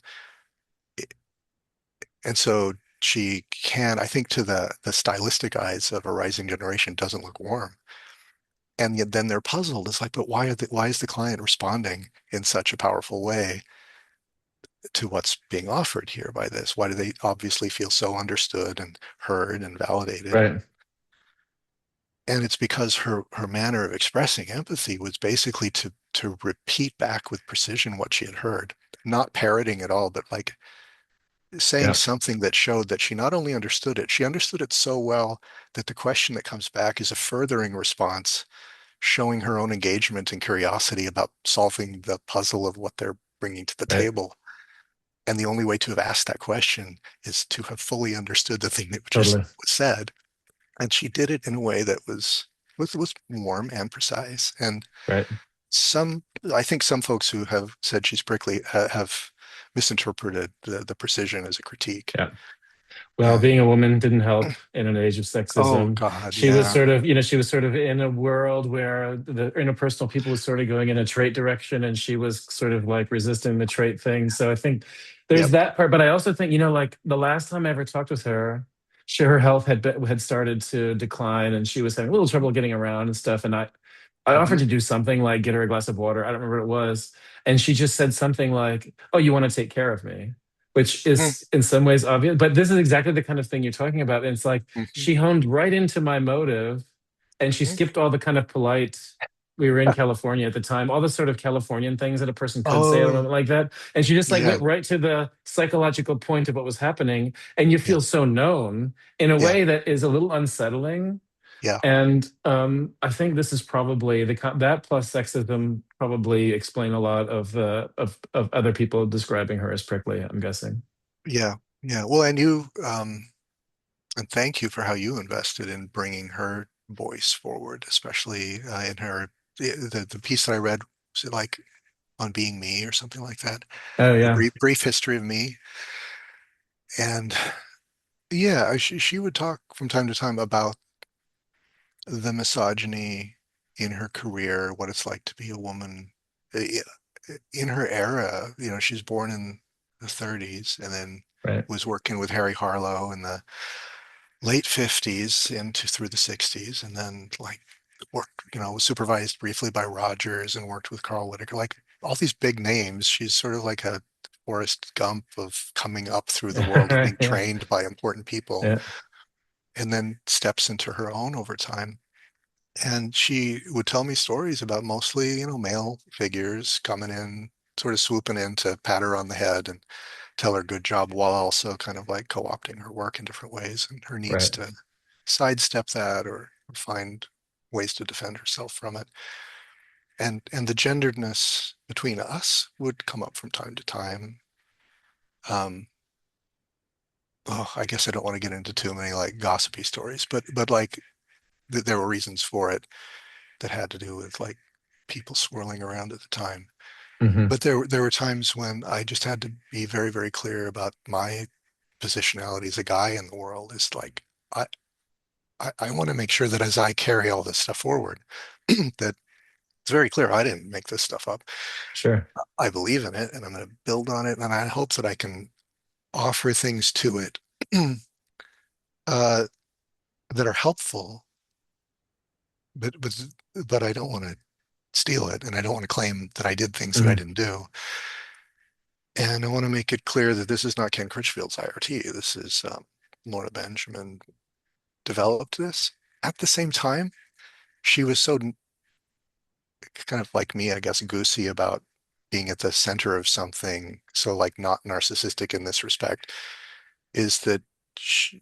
And so she can, I think, to the stylistic eyes of a rising generation, doesn't look warm. And yet then they're puzzled. It's like, but why is the client responding in such a powerful way to what's being offered here by this? Why do they obviously feel so understood and heard and validated? right, And it's because her manner of expressing empathy was basically to repeat back with precision what she had heard, not parroting at all, but like saying yeah, something that showed that she not only understood it, she understood it so well that the question that comes back is a furthering response, showing her own engagement and curiosity about solving the puzzle of what they're bringing to the right, table. And the only way to have asked that question is to have fully understood the thing that just totally, was said. And she did it in a way that was warm and precise. And right, some, I think some folks who have said she's prickly have misinterpreted the precision as a critique. yeah. Well, being And a woman didn't help in an age of oh sexism. God, She was yeah, sort of, she was sort of in a world where the interpersonal people was sort of going in a trait direction, and she was sort of like resisting the trait thing. So I think there's yep, that part. But I also think, like the last time I ever talked with her, her health had started to decline, and she was having a little trouble getting around and stuff. And I offered Hmm. to do something like get her a glass of water. I don't remember what it was. And she just said something like, "Oh, you want to take care of me," which is in some ways obvious. But this is exactly the kind of thing you're talking about. And it's like Hmm. she honed right into my motive and she Hmm. skipped all the kind of polite, we were in California at the time, all the sort of Californian things that a person could say at a Oh, moment like that. And she just like yeah, went right to the psychological point of what was happening. And you yeah, feel so known in a yeah, way that is a little unsettling. yeah, And I think this is probably that plus sexism probably explain a lot of of other people describing her as prickly, I'm guessing. yeah, yeah. Well, and and thank you for how you invested in bringing her voice forward, especially in her the piece that I read, was it like on Being Me or something like that, Oh a yeah, brief history of me. And yeah, she would talk from time to time about the misogyny in her career, what it's like to be a woman in her era. You know, she's born in the 30s and then right, was working with Harry Harlow in the late 50s into through the 60s, and then like worked, was supervised briefly by Rogers and worked with Carl Whitaker, like all these big names. She's sort of like a Forrest Gump of coming up through the world of being yeah, trained by important people, yeah, and then steps into her own over time. And she would tell me stories about mostly, male figures coming in, sort of swooping in to pat her on the head and tell her good job while also kind of like co-opting her work in different ways and her needs right, to sidestep that or find ways to defend herself from it. And the genderedness between us would come up from time to time. Um, oh, I guess I don't want to get into too many like gossipy stories, but like there were reasons for it that had to do with like people swirling around at the time. hmm But there were times when I just had to be very, very clear about my positionality as a guy in the world. Is like I I want to make sure that as I carry all this stuff forward, that it's very clear I didn't make this stuff up. sure, I believe in it and I'm going to build on it. And I hope that I can offer things to it uh, that are helpful, but, but, but I don't want to steal it. And I don't want to claim that I did things that I hmm didn't do. And I want to make it clear that this is not Ken Critchfield's IRT. This is Lorna Benjamin developed this. At the same time, she was so kind of like me, I guess, goosey about being at the center of something, so like not narcissistic in this respect, is that she,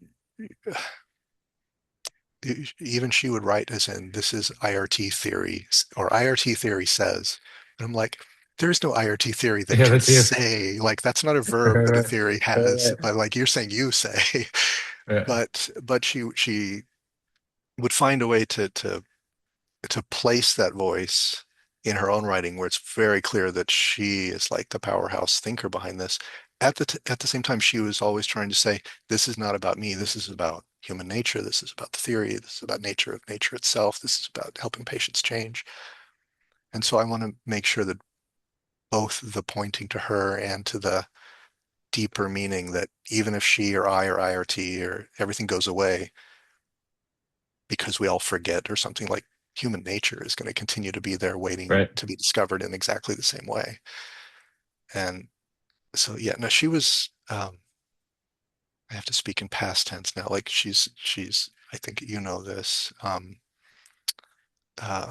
even she would write as in, this is IRT theory, or IRT theory says. And I'm like, there's no IRT theory that yeah, can that's you, say, like, that's not a right, verb that a right, theory has, right, but like you're saying you say. right, But she would find a way to place that voice in her own writing where it's very clear that she is like the powerhouse thinker behind this. At the same time, she was always trying to say, this is not about me. This is about human nature. This is about the theory. This is about nature of nature itself. This is about helping patients change. And so I want to make sure that both the pointing to her and to the deeper meaning that even if she or I or IRT or everything goes away because we all forget or something, like human nature is going to continue to be there waiting right. to be discovered in exactly the same way. And so, yeah, no, she was, I have to speak in past tense now. Like I think you know this,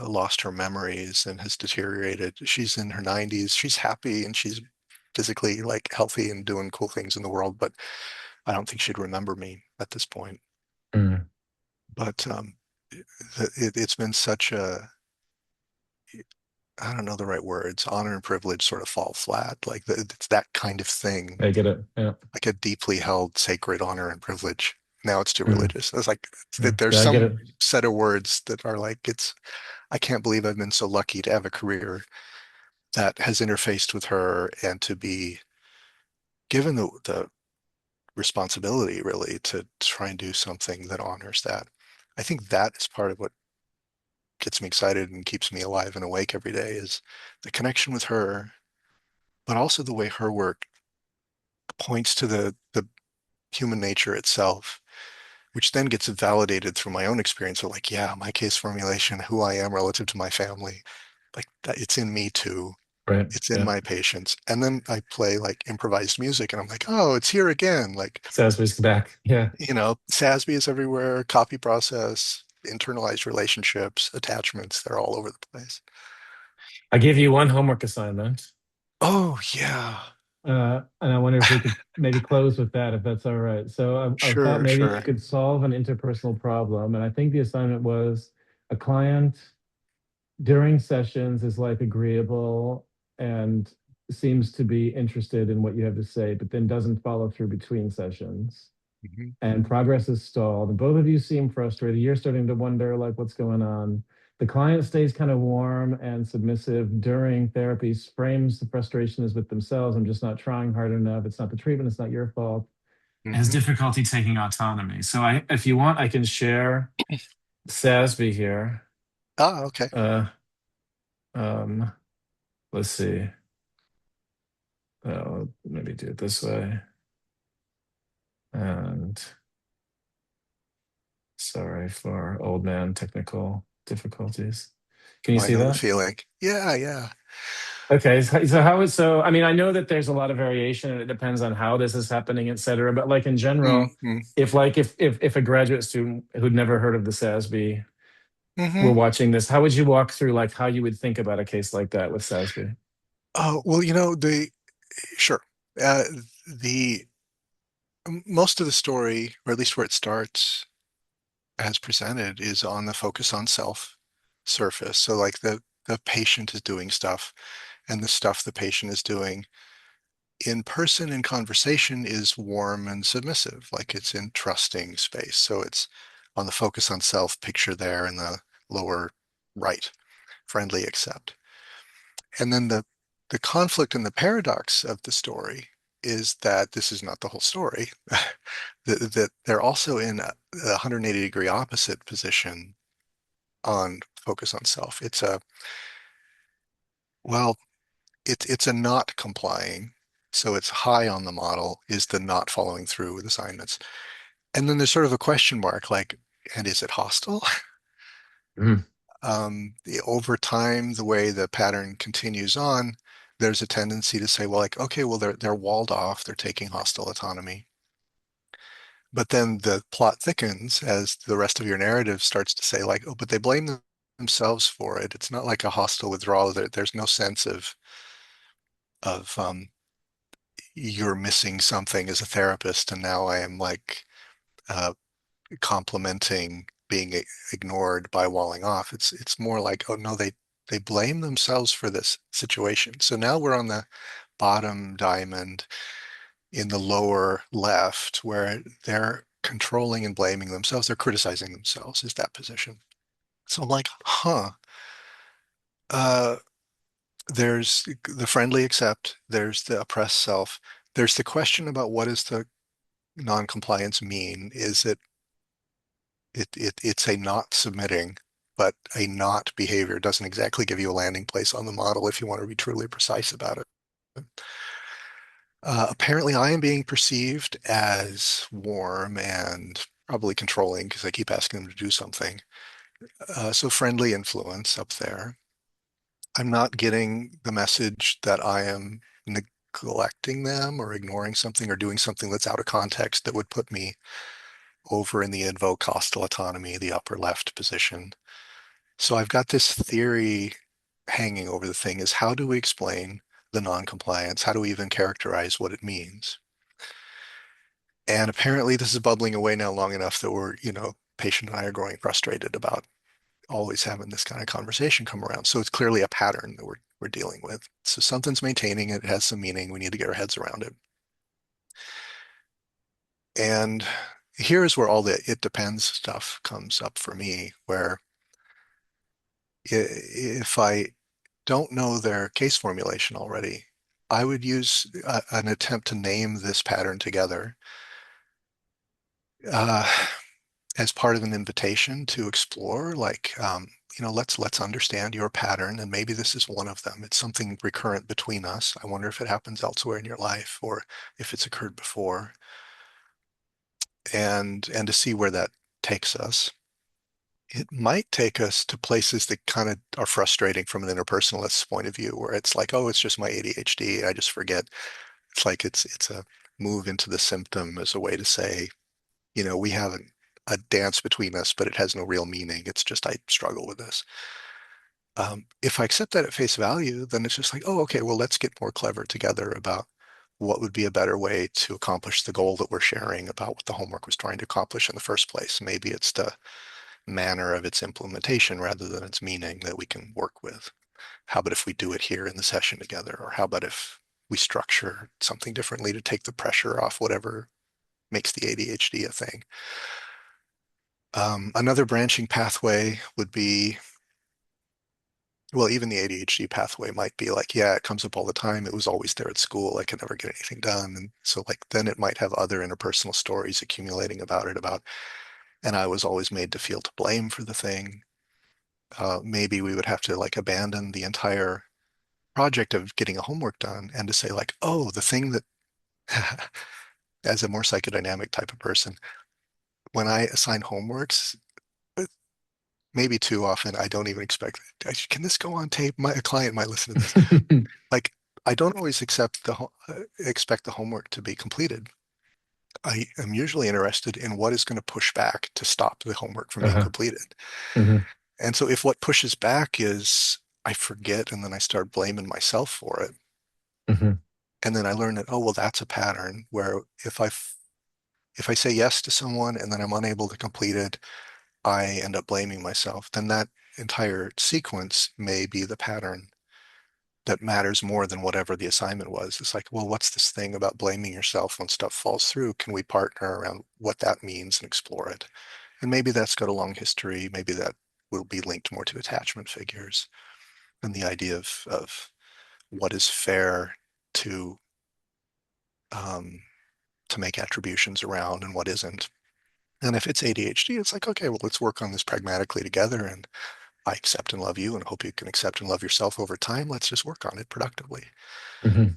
lost her memories and has deteriorated. She's in her 90s. She's happy and she's physically like healthy and doing cool things in the world, but I don't think she'd remember me at this point. Mm. But it's been such a, I don't know the right words, honor and privilege sort of fall flat. Like it's that kind of thing, I get it. Yeah, like a deeply held sacred honor and privilege. Now it's too mm. religious. It's like Mm. there's Yeah, I get some it. set of words that are like, I can't believe I've been so lucky to have a career that has interfaced with her and to be given the responsibility really to try and do something that honors that. I think that is part of what gets me excited and keeps me alive and awake every day is the connection with her, but also the way her work points to the human nature itself which then gets validated through my own experience of like, yeah, my case formulation, who I am relative to my family, like that, it's in me too. Right. It's in Yeah. my patients. And then I play like improvised music and I'm like, oh, it's here again. Like, SASB's back. Yeah. SASB is everywhere, copy process, internalized relationships, attachments, they're all over the place. I gave you one homework assignment. Oh, yeah. And I wonder if we could maybe close with that, if that's all right. So I thought Sure, maybe you sure. could solve an interpersonal problem. And I think the assignment was a client during sessions is like agreeable and seems to be interested in what you have to say, but then doesn't follow through between sessions. Mhm. And progress is stalled. And both of you seem frustrated. You're starting to wonder, like, what's going on. The client stays kind of warm and submissive during therapy, frames the frustration as with themselves. I'm just not trying hard enough. It's not the treatment. It's not your fault. Has Mhm. difficulty taking autonomy. So if you want, I can share SASB here. Ah, okay. Uh, um, let's see. Maybe do it this way. And sorry for old man technical difficulties. Can you Oh, I see know the that? feeling. Yeah, yeah. Okay, so how is so? I mean, I know that there's a lot of variation, and it depends on how this is happening, et cetera. But like in general, Mm-hmm. if a graduate student who'd never heard of the SASB were Mm-hmm. watching this, how would you walk through like how you would think about a case like that with SASB? Oh, well, sure. Uh, the most of the story, or at least where it starts, as presented, is on the focus on self surface. So like the patient is doing stuff, and the stuff the patient is doing in person in conversation is warm and submissive, like it's in trusting space. So it's on the focus on self picture there in the lower right, friendly accept. And then the conflict and the paradox of the story is that this is not the whole story, that they're also in a 180-degree opposite position on focus on self. Well, it's a not complying. So it's high on the model is the not following through with assignments. And then there's sort of a question mark like, and is it hostile? Mhm. Over time, the way the pattern continues on, there's a tendency to say, well, like, okay, well, they're walled off, they're taking hostile autonomy. But then the plot thickens as the rest of your narrative starts to say, like, oh, but they blame themselves for it. It's not like a hostile withdrawal. There's no sense of you're missing something as a therapist, and now I am like uh, complimenting being ignored by walling off. It's more like, oh no, they blame themselves for this situation. So now we're on the bottom diamond in the lower left where they're controlling and blaming themselves. They're criticizing themselves is that position. So I'm like, uh, there's the friendly accept, there's the oppressed self, there's the question about what does the non-compliance mean? Is it's a not submitting, but a not behavior doesn't exactly give you a landing place on the model if you want to be truly precise about it. Apparently, I am being perceived as warm and probably controlling because I keep asking them to do something. So friendly influence up there. I'm not getting the message that I am neglecting them or ignoring something or doing something that's out of context that would put me over in the invoke hostile autonomy, the upper left position. So I've got this theory hanging over the thing is how do we explain the non-compliance? How do we even characterize what it means? And apparently this is bubbling away now long enough that patient and I are growing frustrated about always having this kind of conversation come around. So it's clearly a pattern that we're dealing with. So something's maintaining it, it has some meaning. We need to get our heads around it. And here's where all the it depends stuff comes up for me, where if I don't know their case formulation already, I would use an attempt to name this pattern together uh, as part of an invitation to explore. Like, let's understand your pattern, and maybe this is one of them. It's something recurrent between us. I wonder if it happens elsewhere in your life, or if it's occurred before. and to see where that takes us. It might take us to places that kind of are frustrating from an interpersonalist's point of view, where it's like, oh, it's just my ADHD. I just forget. It's like it's a move into the symptom as a way to say, we have a dance between us, but it has no real meaning. It's just I struggle with this. If I accept that at face value, then it's just like, oh, okay, well, let's get more clever together about what would be a better way to accomplish the goal that we're sharing about what the homework was trying to accomplish in the first place. Maybe it's the manner of its implementation rather than its meaning that we can work with. How about if we do it here in the session together? Or how about if we structure something differently to take the pressure off whatever makes the ADHD a thing? Another branching pathway would be, well, even the ADHD pathway might be like, yeah, it comes up all the time. It was always there at school. I could never get anything done. And so like then it might have other interpersonal stories accumulating about it, and I was always made to feel to blame for the thing. Maybe we would have to like abandon the entire project of getting a homework done and to say like, oh, the thing that as a more psychodynamic type of person, when I assign homeworks, maybe too often, I don't even expect, can this go on tape? A client might listen to this. Like, I don't always expect the homework to be completed. I am usually interested in what is going to push back to stop the homework from being Uh-huh. completed. Hmm. And so if what pushes back is I forget and then I start blaming myself for it, Hmm. and then I learn that, oh, well, that's a pattern where if I say yes to someone and then I'm unable to complete it, I end up blaming myself. Then that entire sequence may be the pattern that matters more than whatever the assignment was. It's like, well, what's this thing about blaming yourself when stuff falls through? Can we partner around what that means and explore it? And maybe that's got a long history. Maybe that will be linked more to attachment figures and the idea of what is fair to um, to make attributions around and what isn't. And if it's ADHD, it's like, okay, well, let's work on this pragmatically together. And I accept and love you and hope you can accept and love yourself over time. Let's just work on it productively. Hmm.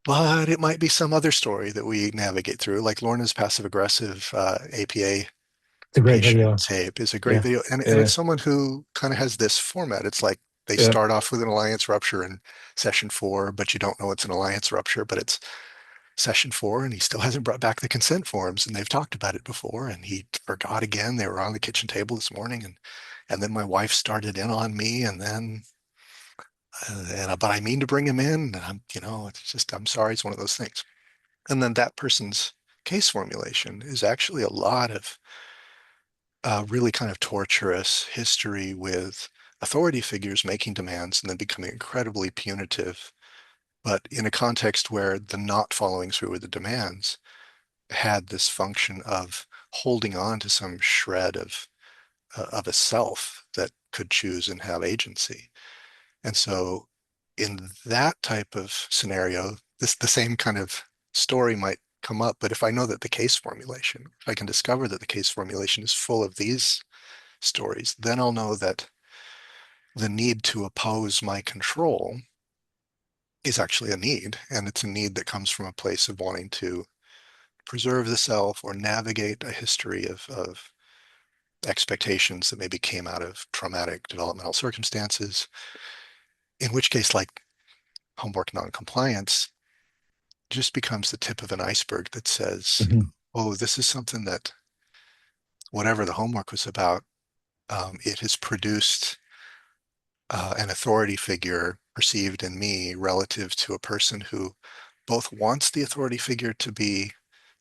But it might be some other story that we navigate through, like Lorna's passive aggressive APA It's a great patient video. tape is a great Yeah. video. And Yeah. it's someone who kind of has this format. It's like they Yeah. start off with an alliance rupture in session 4, but you don't know it's an alliance rupture, but it's session 4 and he still hasn't brought back the consent forms and they've talked about it before and he forgot again. They were on the kitchen table this morning and then my wife started in on me and then but I mean to bring him in and it's just I'm sorry, it's one of those things. And then that person's case formulation is actually a lot of really kind of torturous history with authority figures making demands and then becoming incredibly punitive, but in a context where the not following through with the demands had this function of holding on to some shred of a self that could choose and have agency. And so in that type of scenario, the same kind of story might come up. But if I know that the case formulation, if I can discover that the case formulation is full of these stories, then I'll know that the need to oppose my control is actually a need. And it's a need that comes from a place of wanting to preserve the self or navigate a history of expectations that maybe came out of traumatic developmental circumstances, in which case, like homework noncompliance just becomes the tip of an iceberg that says, Hmm. oh, this is something that whatever the homework was about, it has produced an authority figure perceived in me relative to a person who both wants the authority figure to be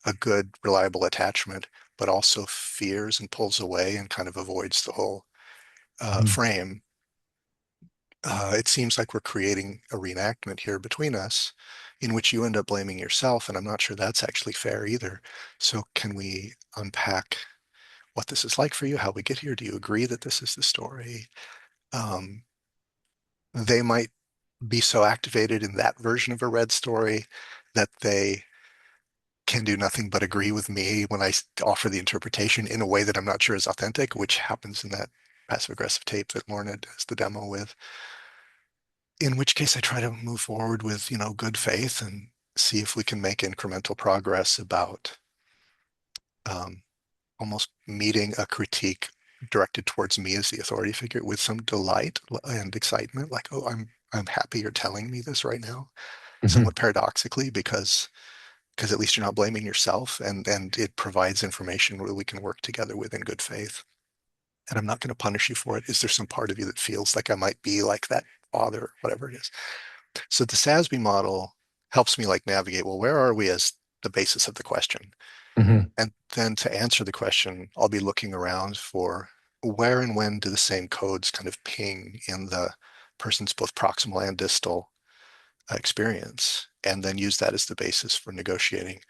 a good, reliable attachment, but also fears and pulls away and kind of avoids the whole Hmm. frame. It seems like we're creating a reenactment here between us in which you end up blaming yourself, and I'm not sure that's actually fair either. So, can we unpack what this is like for you, how we get here? Do you agree that this is the story? Um, they might be so activated in that version of a red story that they can do nothing but agree with me when I offer the interpretation in a way that I'm not sure is authentic, which happens in that passive aggressive tape that Lorna does the demo with. In which case I try to move forward with, good faith and see if we can make incremental progress about um, almost meeting a critique directed towards me as the authority figure with some delight and excitement, like, oh, I'm happy you're telling me this right now, Hmm. somewhat paradoxically, because at least you're not blaming yourself, and it provides information that we can work together with in good faith. And I'm not going to punish you for it. Is there some part of you that feels like I might be like that father, or whatever it is? So the SASB model helps me like navigate, well, where are we as the basis of the question? Hmm. And then to answer the question, I'll be looking around for where and when do the same codes kind of ping in the person's both proximal and distal experience, and then use that as the basis for negotiating.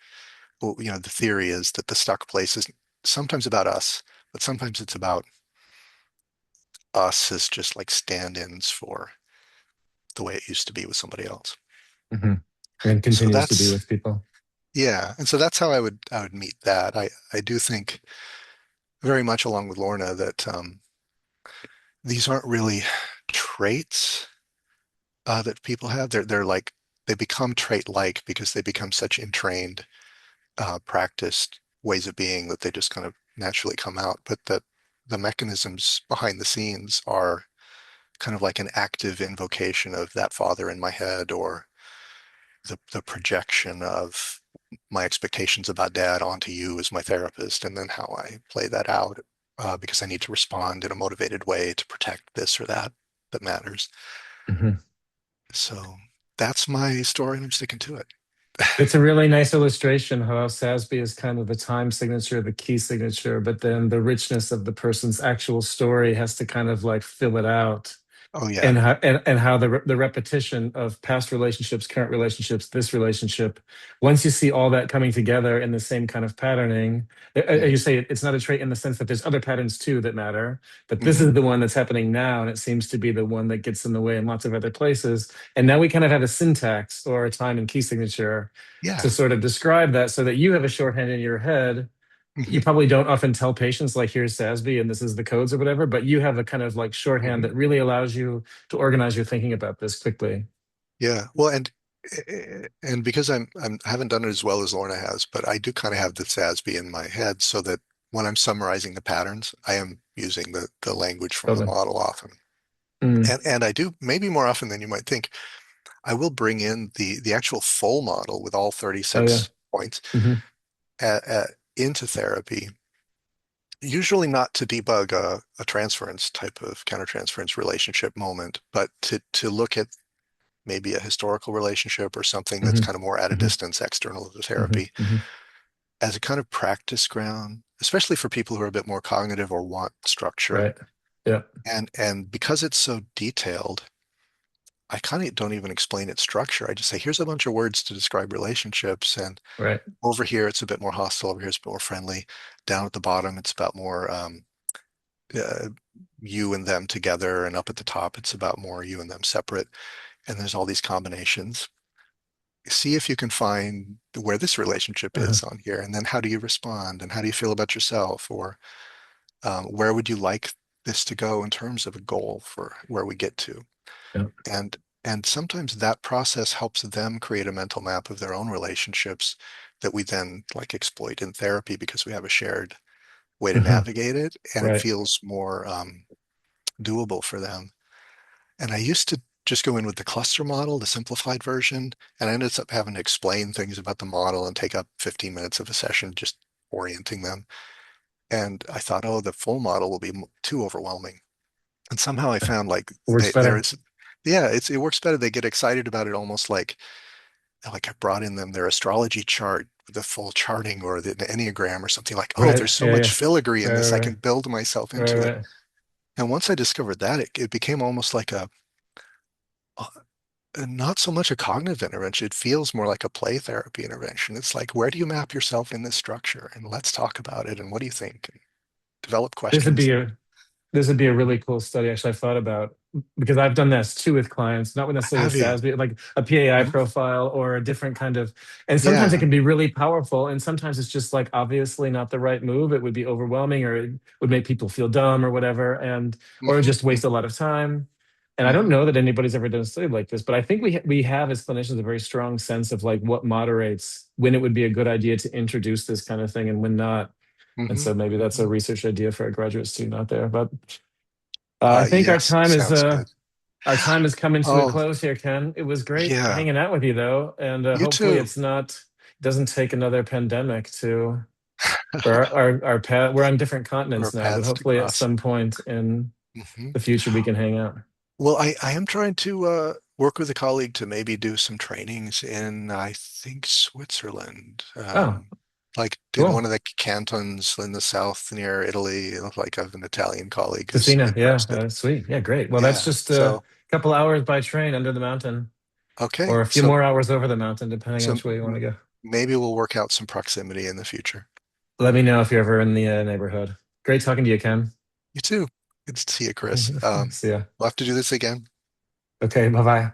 Well, the theory is that the stuck place is sometimes about us, but sometimes it's about us as just like stand-ins for the way it used to be with somebody else. Hmm. And So continues to be that's with people. yeah, and so that's how I would meet that. I do think very much along with Lorna that these aren't really traits that people have. They're like they become trait-like because they become such entrained, practiced ways of being that they just kind of naturally come out. But the mechanisms behind the scenes are kind of like an active invocation of that father in my head, or the projection of my expectations about dad onto you as my therapist, and then how I play that out because I need to respond in a motivated way to protect this or that that matters. Hmm. So that's my story, and I'm sticking to it. It's a really nice illustration how SASB is kind of the time signature, the key signature, but then the richness of the person's actual story has to kind of like fill it out. Oh And yeah. how the repetition of past relationships, current relationships, this relationship, once you see all that coming together in the same kind of patterning, you Mm-hmm. say it's not a trait in the sense that there's other patterns too that matter, but this Mm-hmm. is the one that's happening now, and it seems to be the one that gets in the way in lots of other places. And now we kind of have a syntax or a time and key signature to Yeah. sort of describe that, so that you have a shorthand in your head. You Mm-hmm. probably don't often tell patients like, here's SASB and this is the codes or whatever, but you have a kind of like shorthand Mm-hmm. that really allows you to organize your thinking about this quickly. Yeah. Well, and because I haven't done it as well as Lorna has, but I do kind of have the SASB in my head so that when I'm summarizing the patterns, I am using the language from the Totally. model often. Mm. And I do maybe more often than you might think. I will bring in the actual full model with all Oh yeah. 36 points Hmm. into therapy, usually not to debug a transference type of countertransference relationship moment, but to look at maybe a historical relationship or something that's Hmm. kind of more at a Hmm. distance external to the Hmm. therapy Hmm. as a kind of practice ground, especially for people who are a bit more cognitive or want structure. Right. Yeah. And because it's so detailed, I kind of don't even explain its structure. I just say, here's a bunch of words to describe relationships, and Right. over here it's a bit more hostile, over here it's a bit more friendly. Down at the bottom, it's about more uh, you and them together, and up at the top, it's about more you and them separate. And there's all these combinations. See if you can find where this relationship Uh-huh. is on here, and then how do you respond, and how do you feel about yourself, or where would you like this to go in terms of a goal for where we get to? Yeah. And and sometimes that process helps them create a mental map of their own relationships that we then like exploit in therapy because we have a shared way to Hmm. navigate it, and it Right. feels more doable for them. And I used to just go in with the cluster model, the simplified version, and I ended up having to explain things about the model and take up 15 minutes of a session just orienting them. And I thought, oh, the full model will be too overwhelming. And somehow I found like Works better. there's, yeah, it works better. They get excited about it almost like I brought in them their astrology chart, the full charting, or the Enneagram or something like, oh, Right. there's so Yeah. much Yeah. filigree in Right. this. I Right. can build myself Right. into it. Right. And once I discovered that, it became almost like not so much a cognitive intervention. It feels more like a play therapy intervention. It's like, where do you map yourself in this structure? And let's talk about it. And what do you think? And develop This would questions. be a this would be a really cool study. Actually, I thought about, because I've done this too with clients, not with necessarily a Have you? SASB, like a PAI Mhm. profile or a different kind of. And sometimes it Yeah. can be really powerful, and sometimes it's just like obviously not the right move. It would be overwhelming, or it would make people feel dumb or whatever, and or Hmm. just waste a lot of time. And I don't Hmm. know that anybody's ever done a study like this, but I think we have as clinicians a very strong sense of like what moderates when it would be a good idea to introduce this kind of thing and when not. And Hmm. so maybe that's a Hmm. research idea for a graduate student out there. But I think Yes, sounds good. our time is coming to a Oh, close here, Ken. It was great yeah. hanging out with you though, and You hopefully too. it's not doesn't take another pandemic to for our path. We're on different Our continents now, but paths to hopefully at cross. some point in Hmm. the future we can hang out. Well, I am trying to work with a colleague to maybe do some trainings in, I think, Switzerland. Oh, Like in one cool. of the cantons in the south near Italy. Like I have an Italian colleague who's Casino, yeah, interested. sweet, yeah, great. Well, that's Yeah. just a So, couple hours by train under the mountain, okay. or a few So, more hours over the mountain, depending on so which way you want to go. maybe we'll work out some proximity in the future. Let me know if you're ever in the neighborhood. Great talking to you, Ken. You too. Good to see you, Chris. See ya. We'll have to do this again. Okay, bye bye.